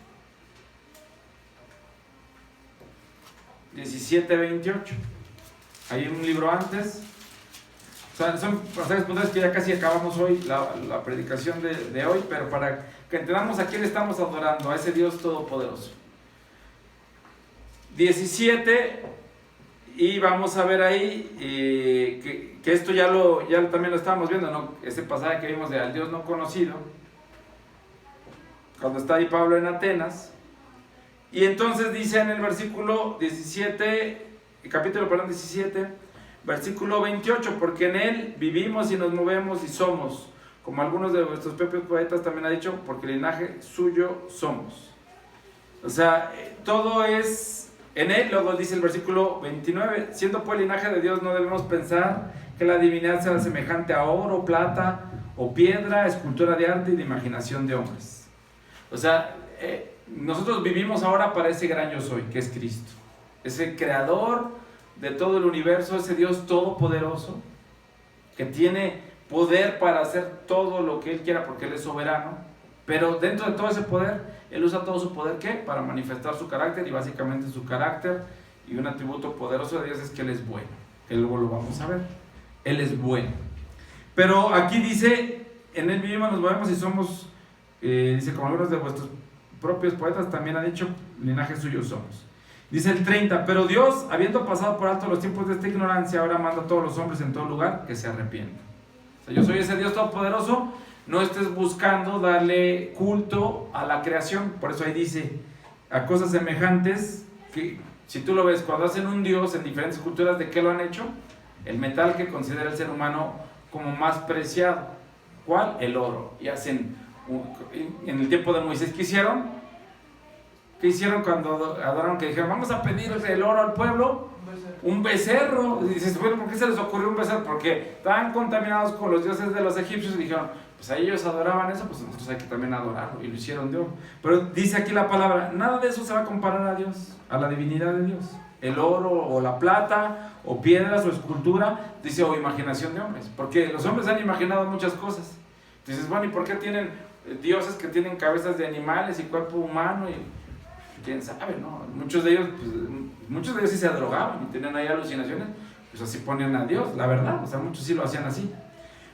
17:28. Hay un libro antes. sea, son pasajes puntuales que ya casi acabamos hoy la predicación de hoy, pero para que entendamos a quién estamos adorando, a ese Dios todopoderoso. 17, y vamos a ver ahí que esto ya también lo estábamos viendo, ¿no? Ese pasaje que vimos de al Dios no conocido, cuando está ahí Pablo en Atenas. Y entonces dice en el versículo 17, capítulo 17, versículo 28, porque en él vivimos y nos movemos y somos, como algunos de vuestros propios poetas también han dicho, porque linaje suyo somos. O sea, todo es en él. Luego dice el versículo 29, siendo pues linaje de Dios, no debemos pensar que la divinidad sea semejante a oro, plata o piedra, escultura de arte y de imaginación de hombres. O sea, nosotros vivimos ahora para ese gran yo soy, que es Cristo, ese creador de todo el universo, ese Dios todopoderoso, que tiene poder para hacer todo lo que Él quiera porque Él es soberano, pero dentro de todo ese poder, Él usa todo su poder, ¿qué? Para manifestar su carácter, y básicamente su carácter y un atributo poderoso de Dios es que Él es bueno, que luego lo vamos a ver, Él es bueno. Pero aquí dice, en Él vivimos, nos movemos y somos, dice, como algunos de vuestros propios poetas también han dicho, linaje suyo somos. Dice el 30, pero Dios, habiendo pasado por alto los tiempos de esta ignorancia, ahora manda a todos los hombres en todo lugar que se arrepientan. O sea, yo soy ese Dios todopoderoso, no estés buscando darle culto a la creación. Por eso ahí dice, a cosas semejantes, que si tú lo ves, cuando hacen un Dios en diferentes culturas, ¿de qué lo han hecho? El metal que considera el ser humano como más preciado. ¿Cuál? El oro. Y hacen, en el tiempo de Moisés, ¿qué hicieron? ¿Qué hicieron cuando adoraron? Que dijeron, vamos a pedir el oro al pueblo, un becerro. Y dices, bueno, ¿por qué se les ocurrió un becerro? Porque estaban contaminados con los dioses de los egipcios y dijeron, pues a ellos adoraban eso, pues nosotros hay que también adorarlo, y lo hicieron de oro. Pero dice aquí la palabra, nada de eso se va a comparar a Dios, a la divinidad de Dios. El oro o la plata o piedras o escultura, dice, o imaginación de hombres, porque los hombres han imaginado muchas cosas. Dices, bueno, ¿y por qué tienen dioses que tienen cabezas de animales y cuerpo humano? Y quién sabe, ¿no? Muchos de ellos sí se drogaban y tenían ahí alucinaciones, pues así ponían a Dios, la verdad, o sea, muchos sí lo hacían así.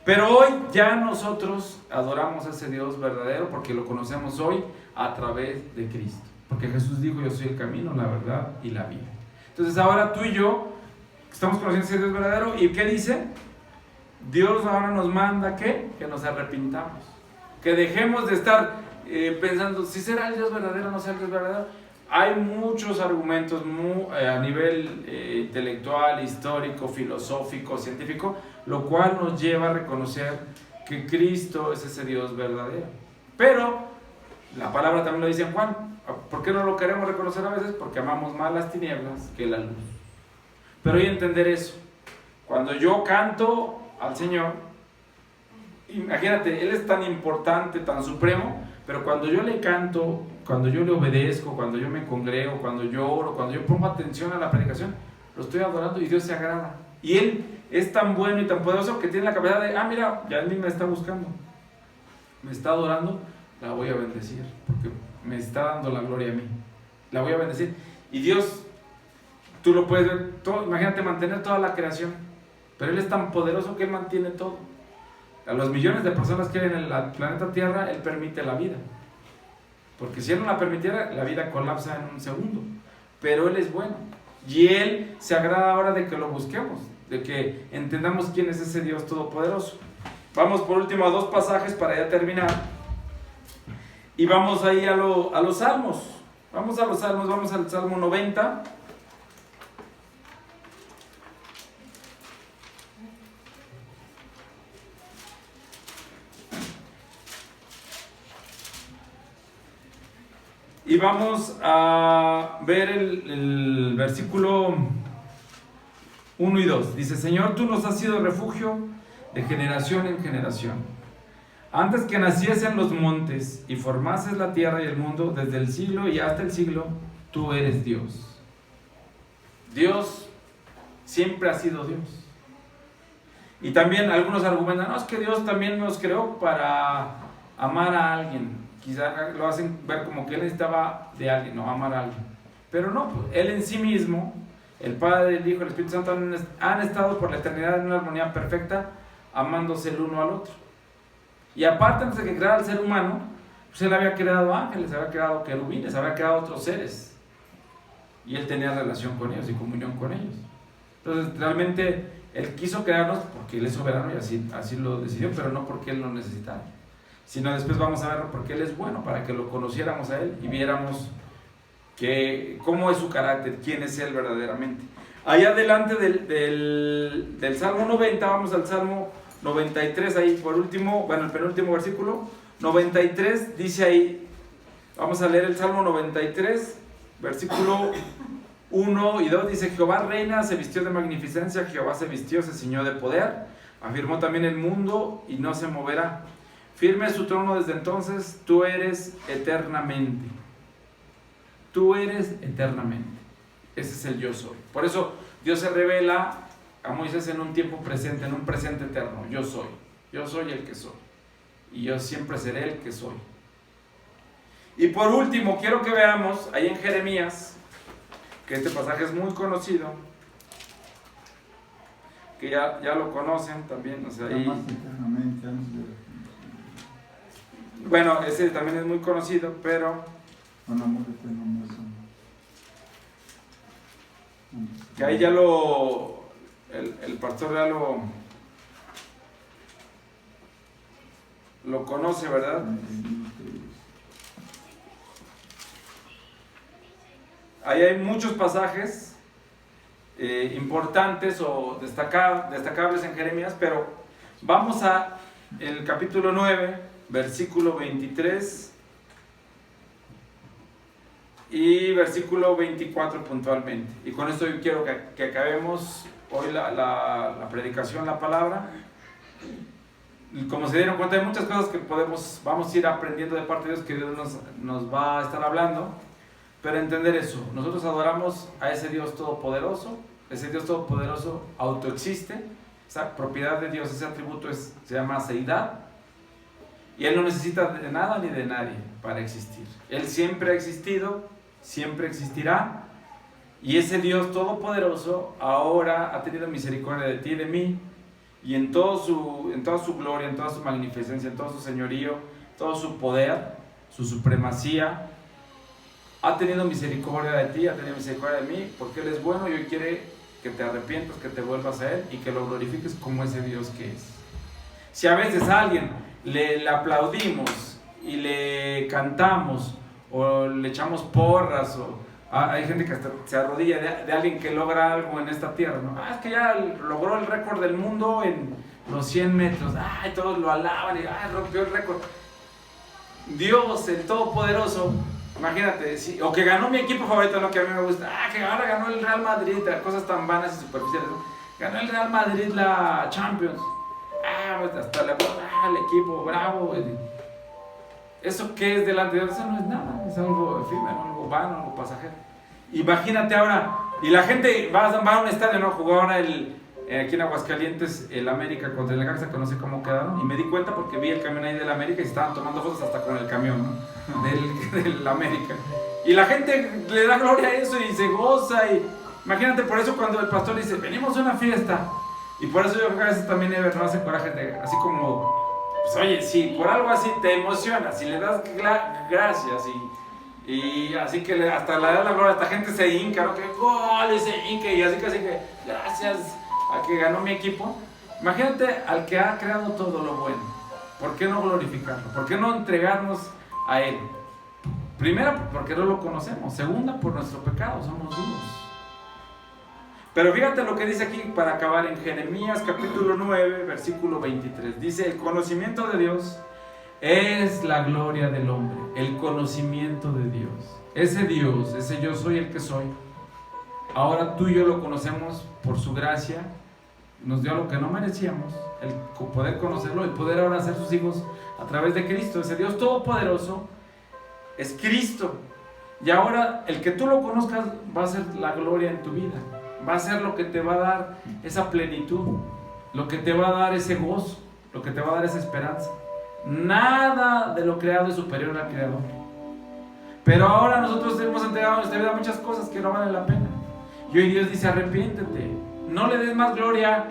Pero hoy ya nosotros adoramos a ese Dios verdadero porque lo conocemos hoy a través de Cristo, porque Jesús dijo, yo soy el camino, la verdad y la vida. Entonces ahora tú y yo estamos conociendo a ese Dios verdadero, ¿y qué dice? Dios ahora nos manda, ¿qué? Que nos arrepintamos, que dejemos de estar pensando si será el Dios verdadero o no será el Dios verdadero. Hay muchos argumentos a nivel intelectual, histórico, filosófico, científico, lo cual nos lleva a reconocer que Cristo es ese Dios verdadero. Pero la palabra también lo dice en Juan. ¿Por qué no lo queremos reconocer a veces? Porque amamos más las tinieblas que la luz. Pero hay que entender eso. Cuando yo canto al Señor, imagínate, Él es tan importante, tan supremo, pero cuando yo le canto, cuando yo le obedezco, cuando yo me congrego, cuando yo oro, cuando yo pongo atención a la predicación, lo estoy adorando y Dios se agrada. Y Él es tan bueno y tan poderoso que tiene la capacidad de, mira, ya Él me está buscando, me está adorando, la voy a bendecir, porque me está dando la gloria a mí, la voy a bendecir. Y Dios, tú lo puedes ver, todo, imagínate mantener toda la creación, pero Él es tan poderoso que Él mantiene todo. A los millones de personas que hay en el planeta Tierra, Él permite la vida. Porque si Él no la permitiera, la vida colapsa en un segundo. Pero Él es bueno. Y Él se agrada ahora de que lo busquemos, de que entendamos quién es ese Dios todopoderoso. Vamos por último a 2 pasajes para ya terminar. Y vamos ahí a los salmos. Vamos a los salmos, vamos al Salmo 90. Y vamos a ver el versículo 1 y 2. Dice, Señor, tú nos has sido refugio de generación en generación. Antes que naciesen los montes y formases la tierra y el mundo, desde el siglo y hasta el siglo, tú eres Dios. Dios siempre ha sido Dios. Y también algunos argumentan, no, es que Dios también nos creó para amar a alguien. Quizá lo hacen ver como que Él necesitaba de alguien, no amar a alguien. Pero no, pues, Él en sí mismo El Padre, el Hijo y el Espíritu Santo han estado por la eternidad en una armonía perfecta, amándose el uno al otro. Y aparte, antes de que creara el ser humano, pues Él había creado ángeles, había creado querubines, había creado otros seres. Y Él tenía relación con ellos y comunión con ellos. Entonces, realmente, Él quiso crearnos porque Él es soberano y así lo decidió, pero no porque Él lo necesitara. Sino después vamos a verlo porque Él es bueno, para que lo conociéramos a Él y viéramos cómo es su carácter, quién es Él verdaderamente. Allá adelante del Salmo 90, vamos al Salmo 93, ahí por último, bueno, el penúltimo versículo, 93, dice ahí, vamos a leer el Salmo 93, versículo 1 y 2, dice: Jehová reina, se vistió de magnificencia, Jehová se vistió, se ciñó de poder, afirmó también el mundo y no se moverá. Firme es su trono desde entonces, tú eres eternamente. Tú eres eternamente. Ese es el yo soy. Por eso Dios se revela a Moisés en un tiempo presente, en un presente eterno. Yo soy el que soy. Y yo siempre seré el que soy. Y por último, quiero que veamos ahí en Jeremías, que este pasaje es muy conocido, que ya lo conocen también, o sea, ahí... Bueno, ese también es muy conocido, pero... Que ahí ya el pastor ya lo conoce, ¿verdad? Ahí hay muchos pasajes importantes o destacables en Jeremías, pero vamos a el capítulo 9, versículo 23 y versículo 24 puntualmente. Y con esto yo quiero que acabemos hoy la predicación, la palabra. Como se dieron cuenta, hay muchas cosas que vamos a ir aprendiendo de parte de Dios, que Dios nos va a estar hablando. Pero entender eso, nosotros adoramos a ese Dios todopoderoso. Ese Dios todopoderoso autoexiste. Esa propiedad de Dios, ese atributo se llama seidad. Y Él no necesita de nada ni de nadie para existir. Él siempre ha existido, siempre existirá. Y ese Dios todopoderoso ahora ha tenido misericordia de ti y de mí. Y en toda su gloria, en toda su magnificencia, en todo su señorío, todo su poder, su supremacía, ha tenido misericordia de ti, ha tenido misericordia de mí, porque Él es bueno y hoy quiere que te arrepientas, que te vuelvas a Él y que lo glorifiques como ese Dios que es. Si a veces a alguien le aplaudimos y le cantamos o le echamos porras, hay gente que hasta se arrodilla de alguien que logra algo en esta tierra, ¿no? Es que ya logró el récord del mundo en los 100 metros, y todos lo alaban y rompió el récord. Dios, el Todopoderoso, imagínate, o que ganó mi equipo favorito, lo que a mí me gusta, que ahora ganó el Real Madrid, cosas tan vanas y superficiales, ¿no? Ganó el Real Madrid la Champions, hasta el equipo, bravo. ¿Eso qué es delante de Dios? Eso no es nada, es algo efímero, algo vano, algo pasajero. Imagínate ahora, y la gente va a un estadio, ¿no? Jugó ahora aquí en Aguascalientes el América contra el Necaxa, que no sé cómo quedaron, y me di cuenta porque vi el camión ahí del América y estaban tomando fotos hasta con el camión, ¿no? del América. Y la gente le da gloria a eso y se goza. Y imagínate, por eso cuando el pastor dice, venimos a una fiesta, y por eso yo creo que a veces también no hace coraje, así como, pues oye, si por algo así te emocionas, si le das gracias y así que hasta le das la gloria, esta gente se hinca, ¿no? Que gol, y se hinca, y así que gracias a que ganó mi equipo. Imagínate al que ha creado todo lo bueno. ¿Por qué no glorificarlo? ¿Por qué no entregarnos a Él? Primera, porque no lo conocemos. Segunda, por nuestro pecado, somos duros. Pero fíjate lo que dice aquí para acabar en Jeremías capítulo 9, versículo 23. Dice, el conocimiento de Dios es la gloria del hombre. El conocimiento de Dios. Ese yo soy el que soy. Ahora tú y yo lo conocemos por su gracia. Nos dio lo que no merecíamos, el poder conocerlo, el poder ahora ser sus hijos a través de Cristo. Ese Dios todopoderoso es Cristo. Y ahora el que tú lo conozcas va a ser la gloria en tu vida. Va a ser lo que te va a dar esa plenitud, lo que te va a dar ese gozo, lo que te va a dar esa esperanza. Nada de lo creado es superior al Creador. Pero ahora nosotros hemos entregado en nuestra vida muchas cosas que no valen la pena. Y hoy Dios dice, arrepiéntete. No le des más gloria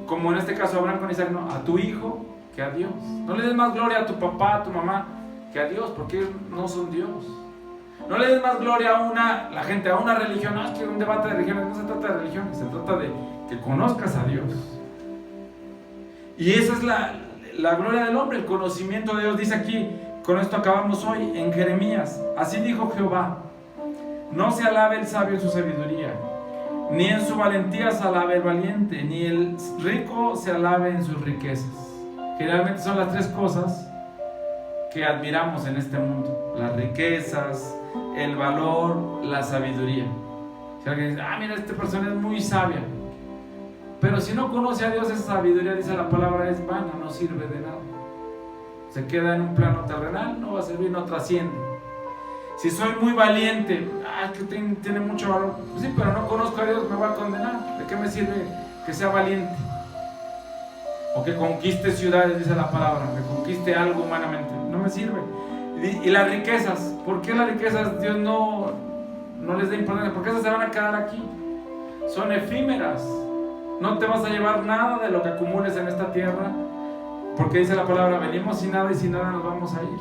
como en este caso Abraham con Isaac, no, a tu hijo que a Dios. No le des más gloria a tu papá, a tu mamá, que a Dios, porque ellos no son Dios. No le des más gloria a la gente, a una religión. No, es que un debate de religiones, no se trata de religiones, se trata de que conozcas a Dios. Y esa es la gloria del hombre, el conocimiento de Dios. Dice aquí, con esto acabamos hoy, en Jeremías, así dijo Jehová: no se alabe el sabio en su sabiduría, ni en su valentía se alabe el valiente, ni el rico se alabe en sus riquezas. Generalmente son las tres cosas que admiramos en este mundo: las riquezas, el valor, la sabiduría. Si alguien dice, mira, esta persona es muy sabia, pero si no conoce a Dios, esa sabiduría, dice la palabra, es vana, no sirve de nada. Se queda en un plano terrenal, no va a servir, no trasciende. Si soy muy valiente, que tiene mucho valor, pues sí, pero no conozco a Dios, me va a condenar. ¿De qué me sirve que sea valiente? O que conquiste ciudades, dice la palabra, que conquiste algo humanamente, no me sirve. Y las riquezas, ¿por qué las riquezas Dios no les da importancia? Porque esas se van a quedar aquí, son efímeras. No te vas a llevar nada de lo que acumules en esta tierra, porque dice la palabra, venimos sin nada y sin nada nos vamos a ir.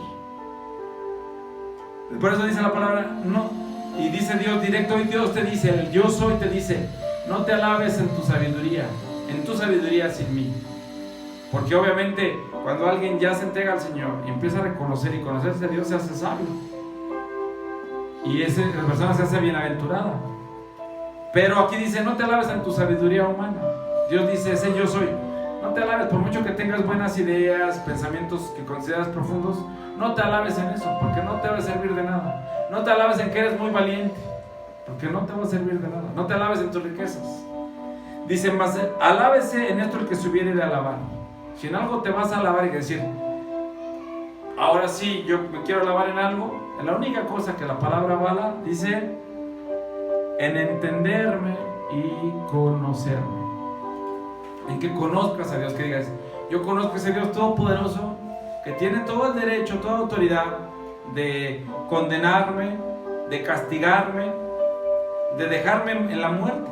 Por eso dice la palabra, no. Y dice Dios directo, y Dios te dice, el yo soy te dice, no te alabes en tu sabiduría sin mí. Porque obviamente cuando alguien ya se entrega al Señor y empieza a reconocer y conocerse a Dios, se hace sabio. Y la persona se hace bienaventurada. Pero aquí dice, no te alabes en tu sabiduría humana. Dios dice, ese yo soy. No te alabes, por mucho que tengas buenas ideas, pensamientos que consideras profundos, no te alabes en eso, porque no te va a servir de nada. No te alabes en que eres muy valiente, porque no te va a servir de nada. No te alabes en tus riquezas. Dice, más alábese en esto el que se hubiere de alabar. Si en algo te vas a alabar y decir, ahora sí, yo me quiero alabar en algo, la única cosa que la palabra avala, dice, en entenderme y conocerme. En que conozcas a Dios, que digas, yo conozco a ese Dios todopoderoso, que tiene todo el derecho, toda autoridad de condenarme, de castigarme, de dejarme en la muerte,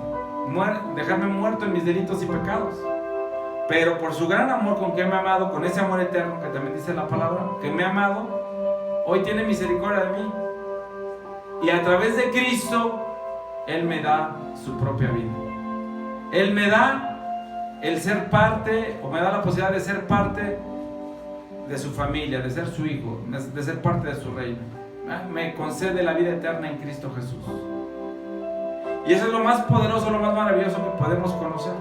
dejarme muerto en mis delitos y pecados. Pero por su gran amor con que me ha amado, con ese amor eterno que también dice la palabra, que me ha amado, hoy tiene misericordia de mí. Y a través de Cristo, Él me da su propia vida. Él me da el ser parte, o me da la posibilidad de ser parte de su familia, de ser su hijo, de ser parte de su reino. Me concede la vida eterna en Cristo Jesús. Y eso es lo más poderoso, lo más maravilloso que podemos conocer.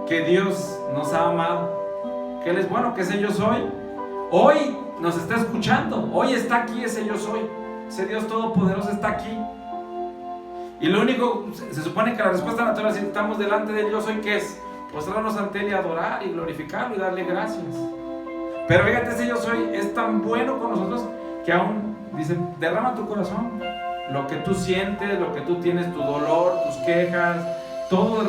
Que Dios nos ha amado, que Él es bueno, que ese yo soy. Hoy nos está escuchando, hoy está aquí ese yo soy. Ese Dios todopoderoso está aquí. Y lo único, se supone que la respuesta natural, si estamos delante del yo soy, ¿qué es? Postrarnos ante Él y adorar y glorificarlo y darle gracias. Pero fíjate, ese yo soy es tan bueno con nosotros que aún dice, derrama tu corazón, lo que tú sientes, lo que tú tienes, tu dolor, tus quejas, todo,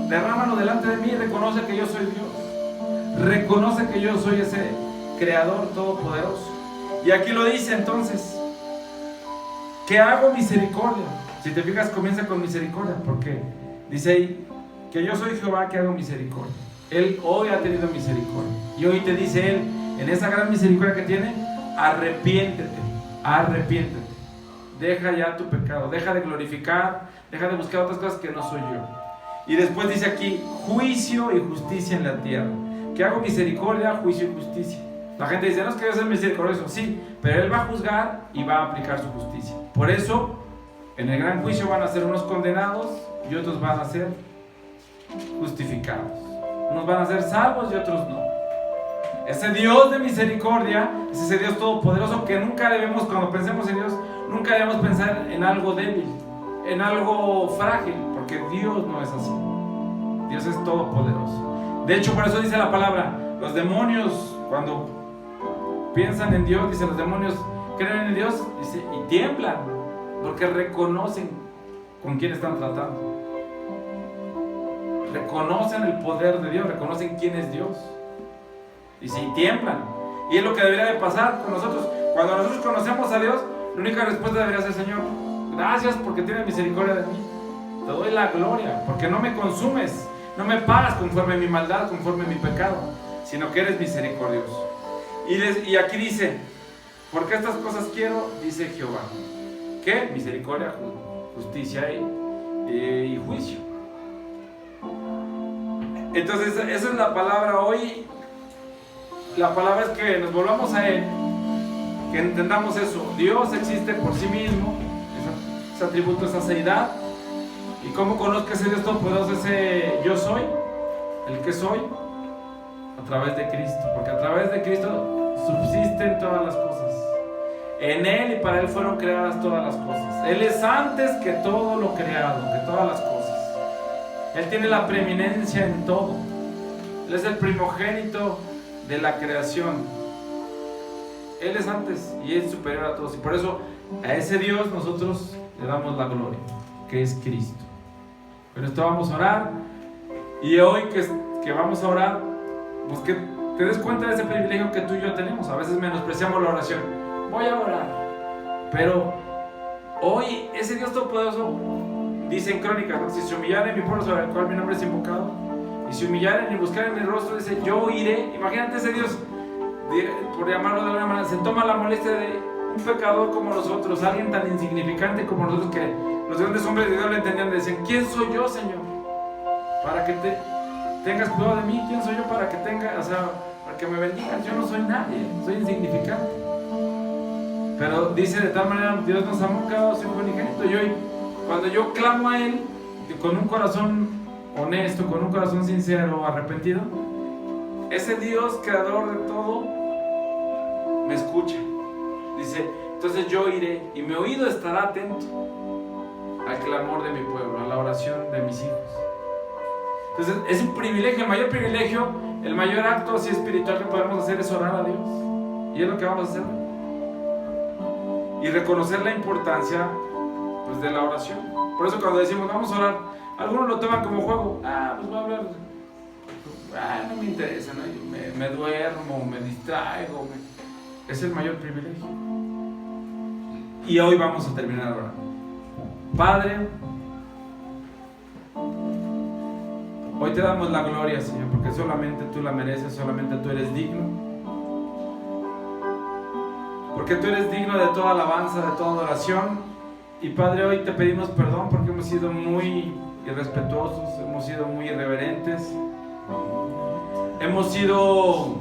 derrámalo delante de mí y reconoce que yo soy Dios. Reconoce que yo soy ese Creador todopoderoso. Y aquí lo dice entonces, que hago misericordia. Si te fijas, comienza con misericordia, porque dice ahí que yo soy Jehová que hago misericordia. Él hoy ha tenido misericordia. Y hoy te dice Él, en esa gran misericordia que tiene, arrepiéntete, arrepiéntete. Deja ya tu pecado, deja de glorificar, deja de buscar otras cosas que no soy yo. Y después dice aquí, juicio y justicia en la tierra. Que hago misericordia, juicio y justicia. La gente dice, no es que Dios es misericordioso, sí, pero Él va a juzgar y va a aplicar su justicia. Por eso, en el gran juicio van a ser unos condenados y otros van a ser justificados. Unos van a ser salvos y otros no. Ese Dios de misericordia es ese Dios todopoderoso que nunca debemos, cuando pensemos en Dios, nunca debemos pensar en algo débil, en algo frágil, porque Dios no es así. Dios es todopoderoso. De hecho, por eso dice la palabra, los demonios, cuando piensan en Dios, dice, los demonios creen en Dios, dice, y tiemblan, porque reconocen con quién están tratando. Reconocen el poder de Dios, reconocen quién es Dios. Dice, y tiemblan. Y es lo que debería de pasar con nosotros. Cuando nosotros conocemos a Dios, la única respuesta debería ser, Señor, Gracias porque tienes misericordia de mí. Te doy la gloria porque no me consumes, no me pagas conforme a mi maldad, conforme a mi pecado, sino que eres misericordioso. Y aquí dice, porque estas cosas quiero, dice Jehová. ¿Qué? Misericordia, justicia y juicio. Entonces, esa es la palabra hoy. La palabra es que nos volvamos a Él, que entendamos eso. Dios existe por sí mismo, ese atributo, esa seidad. ¿Y cómo conozco ese Dios Todopoderoso, ese yo soy, el que soy? A través de Cristo, porque a través de Cristo subsisten todas las cosas. En Él y para Él fueron creadas todas las cosas. Él es antes que todo lo creado, que todas las cosas. Él tiene la preeminencia en todo. Él es el primogénito de la creación. Él es antes y es superior a todos. Y por eso a ese Dios nosotros le damos la gloria, que es Cristo. Con esto vamos a orar. Y hoy que vamos a orar, pues que te des cuenta de ese privilegio que tú y yo tenemos. A veces menospreciamos la oración. Voy a orar. Pero hoy ese Dios Todopoderoso dice en Crónicas, ¿no? Si se humillaren mi pueblo sobre el cual mi nombre es invocado, y si humillaren y buscaren mi rostro, dice, yo iré. Imagínate ese Dios, por llamarlo de alguna manera, se toma la molestia de un pecador como nosotros, alguien tan insignificante como nosotros, que los grandes hombres de Dios le entendían, decían, ¿quién soy yo, Señor? Para que tengas cuidado de mí. ¿Quién soy yo para que para que me bendigas? Yo no soy nadie, soy insignificante. Pero dice de tal manera, Dios nos amó que ha dado su Hijo unigénito. Y hoy, cuando yo clamo a Él, con un corazón honesto, con un corazón sincero, arrepentido, ese Dios creador de todo me escucha. Dice, entonces yo iré y mi oído estará atento al clamor de mi pueblo, a la oración de mis hijos. Entonces es un privilegio, el mayor privilegio, el mayor acto así espiritual que podemos hacer es orar a Dios. Y es lo que vamos a hacer. Y reconocer la importancia, pues, de la oración. Por eso cuando decimos vamos a orar, algunos lo toman como juego. Pues voy a hablar. No me interesa, ¿no? Me duermo, me distraigo. Es el mayor privilegio. Y hoy vamos a terminar orando. Padre, hoy te damos la gloria, Señor, porque solamente tú la mereces, solamente tú eres digno. Porque tú eres digno de toda alabanza, de toda adoración. Y Padre, hoy te pedimos perdón porque hemos sido muy irrespetuosos, hemos sido muy irreverentes, hemos sido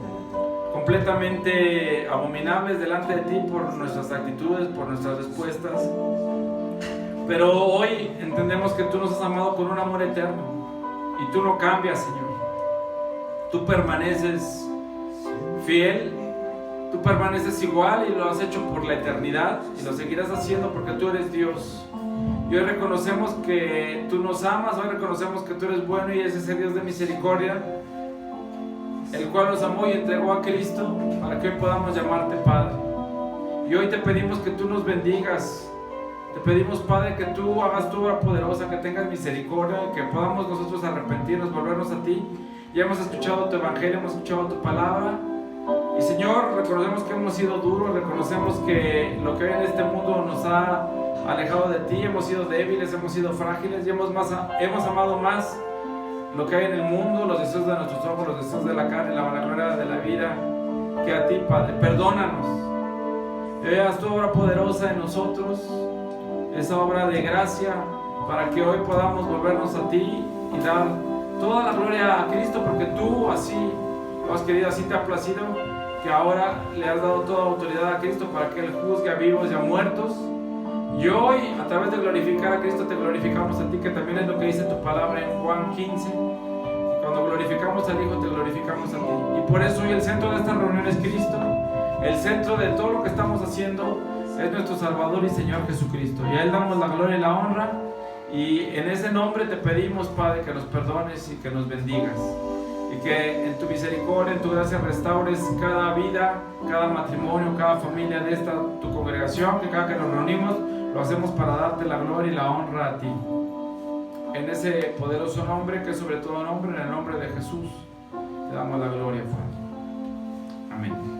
completamente abominables delante de ti por nuestras actitudes, por nuestras respuestas. Pero hoy entendemos que tú nos has amado con un amor eterno y tú no cambias, Señor. Tú permaneces fiel, tú permaneces igual y lo has hecho por la eternidad y lo seguirás haciendo porque tú eres Dios. Y hoy reconocemos que tú nos amas, hoy reconocemos que tú eres bueno y es ese Dios de misericordia, el cual nos amó y entregó a Cristo para que hoy podamos llamarte Padre. Y hoy te pedimos que tú nos bendigas. Te pedimos, Padre, que tú hagas tu obra poderosa, que tengas misericordia, que podamos nosotros arrepentirnos, volvernos a ti. Ya hemos escuchado tu evangelio, hemos escuchado tu palabra. Y Señor, reconocemos que hemos sido duros, reconocemos que lo que hay en este mundo nos ha alejado de ti, hemos sido débiles, hemos sido frágiles y hemos amado más lo que hay en el mundo, los deseos de nuestros ojos, los deseos de la carne, la vanagloria de la vida, que a ti, Padre. Perdónanos. Y haz tu obra poderosa en nosotros, esa obra de gracia, para que hoy podamos volvernos a ti y dar toda la gloria a Cristo, porque tú así lo has querido, así te ha placido, que ahora le has dado toda autoridad a Cristo para que Él juzgue a vivos y a muertos. Y hoy, a través de glorificar a Cristo, te glorificamos a ti, que también es lo que dice tu palabra en Juan 15. Cuando glorificamos al Hijo, te glorificamos a ti. Y por eso hoy el centro de esta reunión es Cristo. El centro de todo lo que estamos haciendo es nuestro Salvador y Señor Jesucristo. Y a Él damos la gloria y la honra. Y en ese nombre te pedimos, Padre, que nos perdones y que nos bendigas. Y que en tu misericordia, en tu gracia restaures cada vida, cada matrimonio, cada familia de esta tu congregación, que cada que nos reunimos lo hacemos para darte la gloria y la honra a ti. En ese poderoso nombre, que es sobre todo nombre, en el nombre de Jesús, te damos la gloria, Padre. Amén.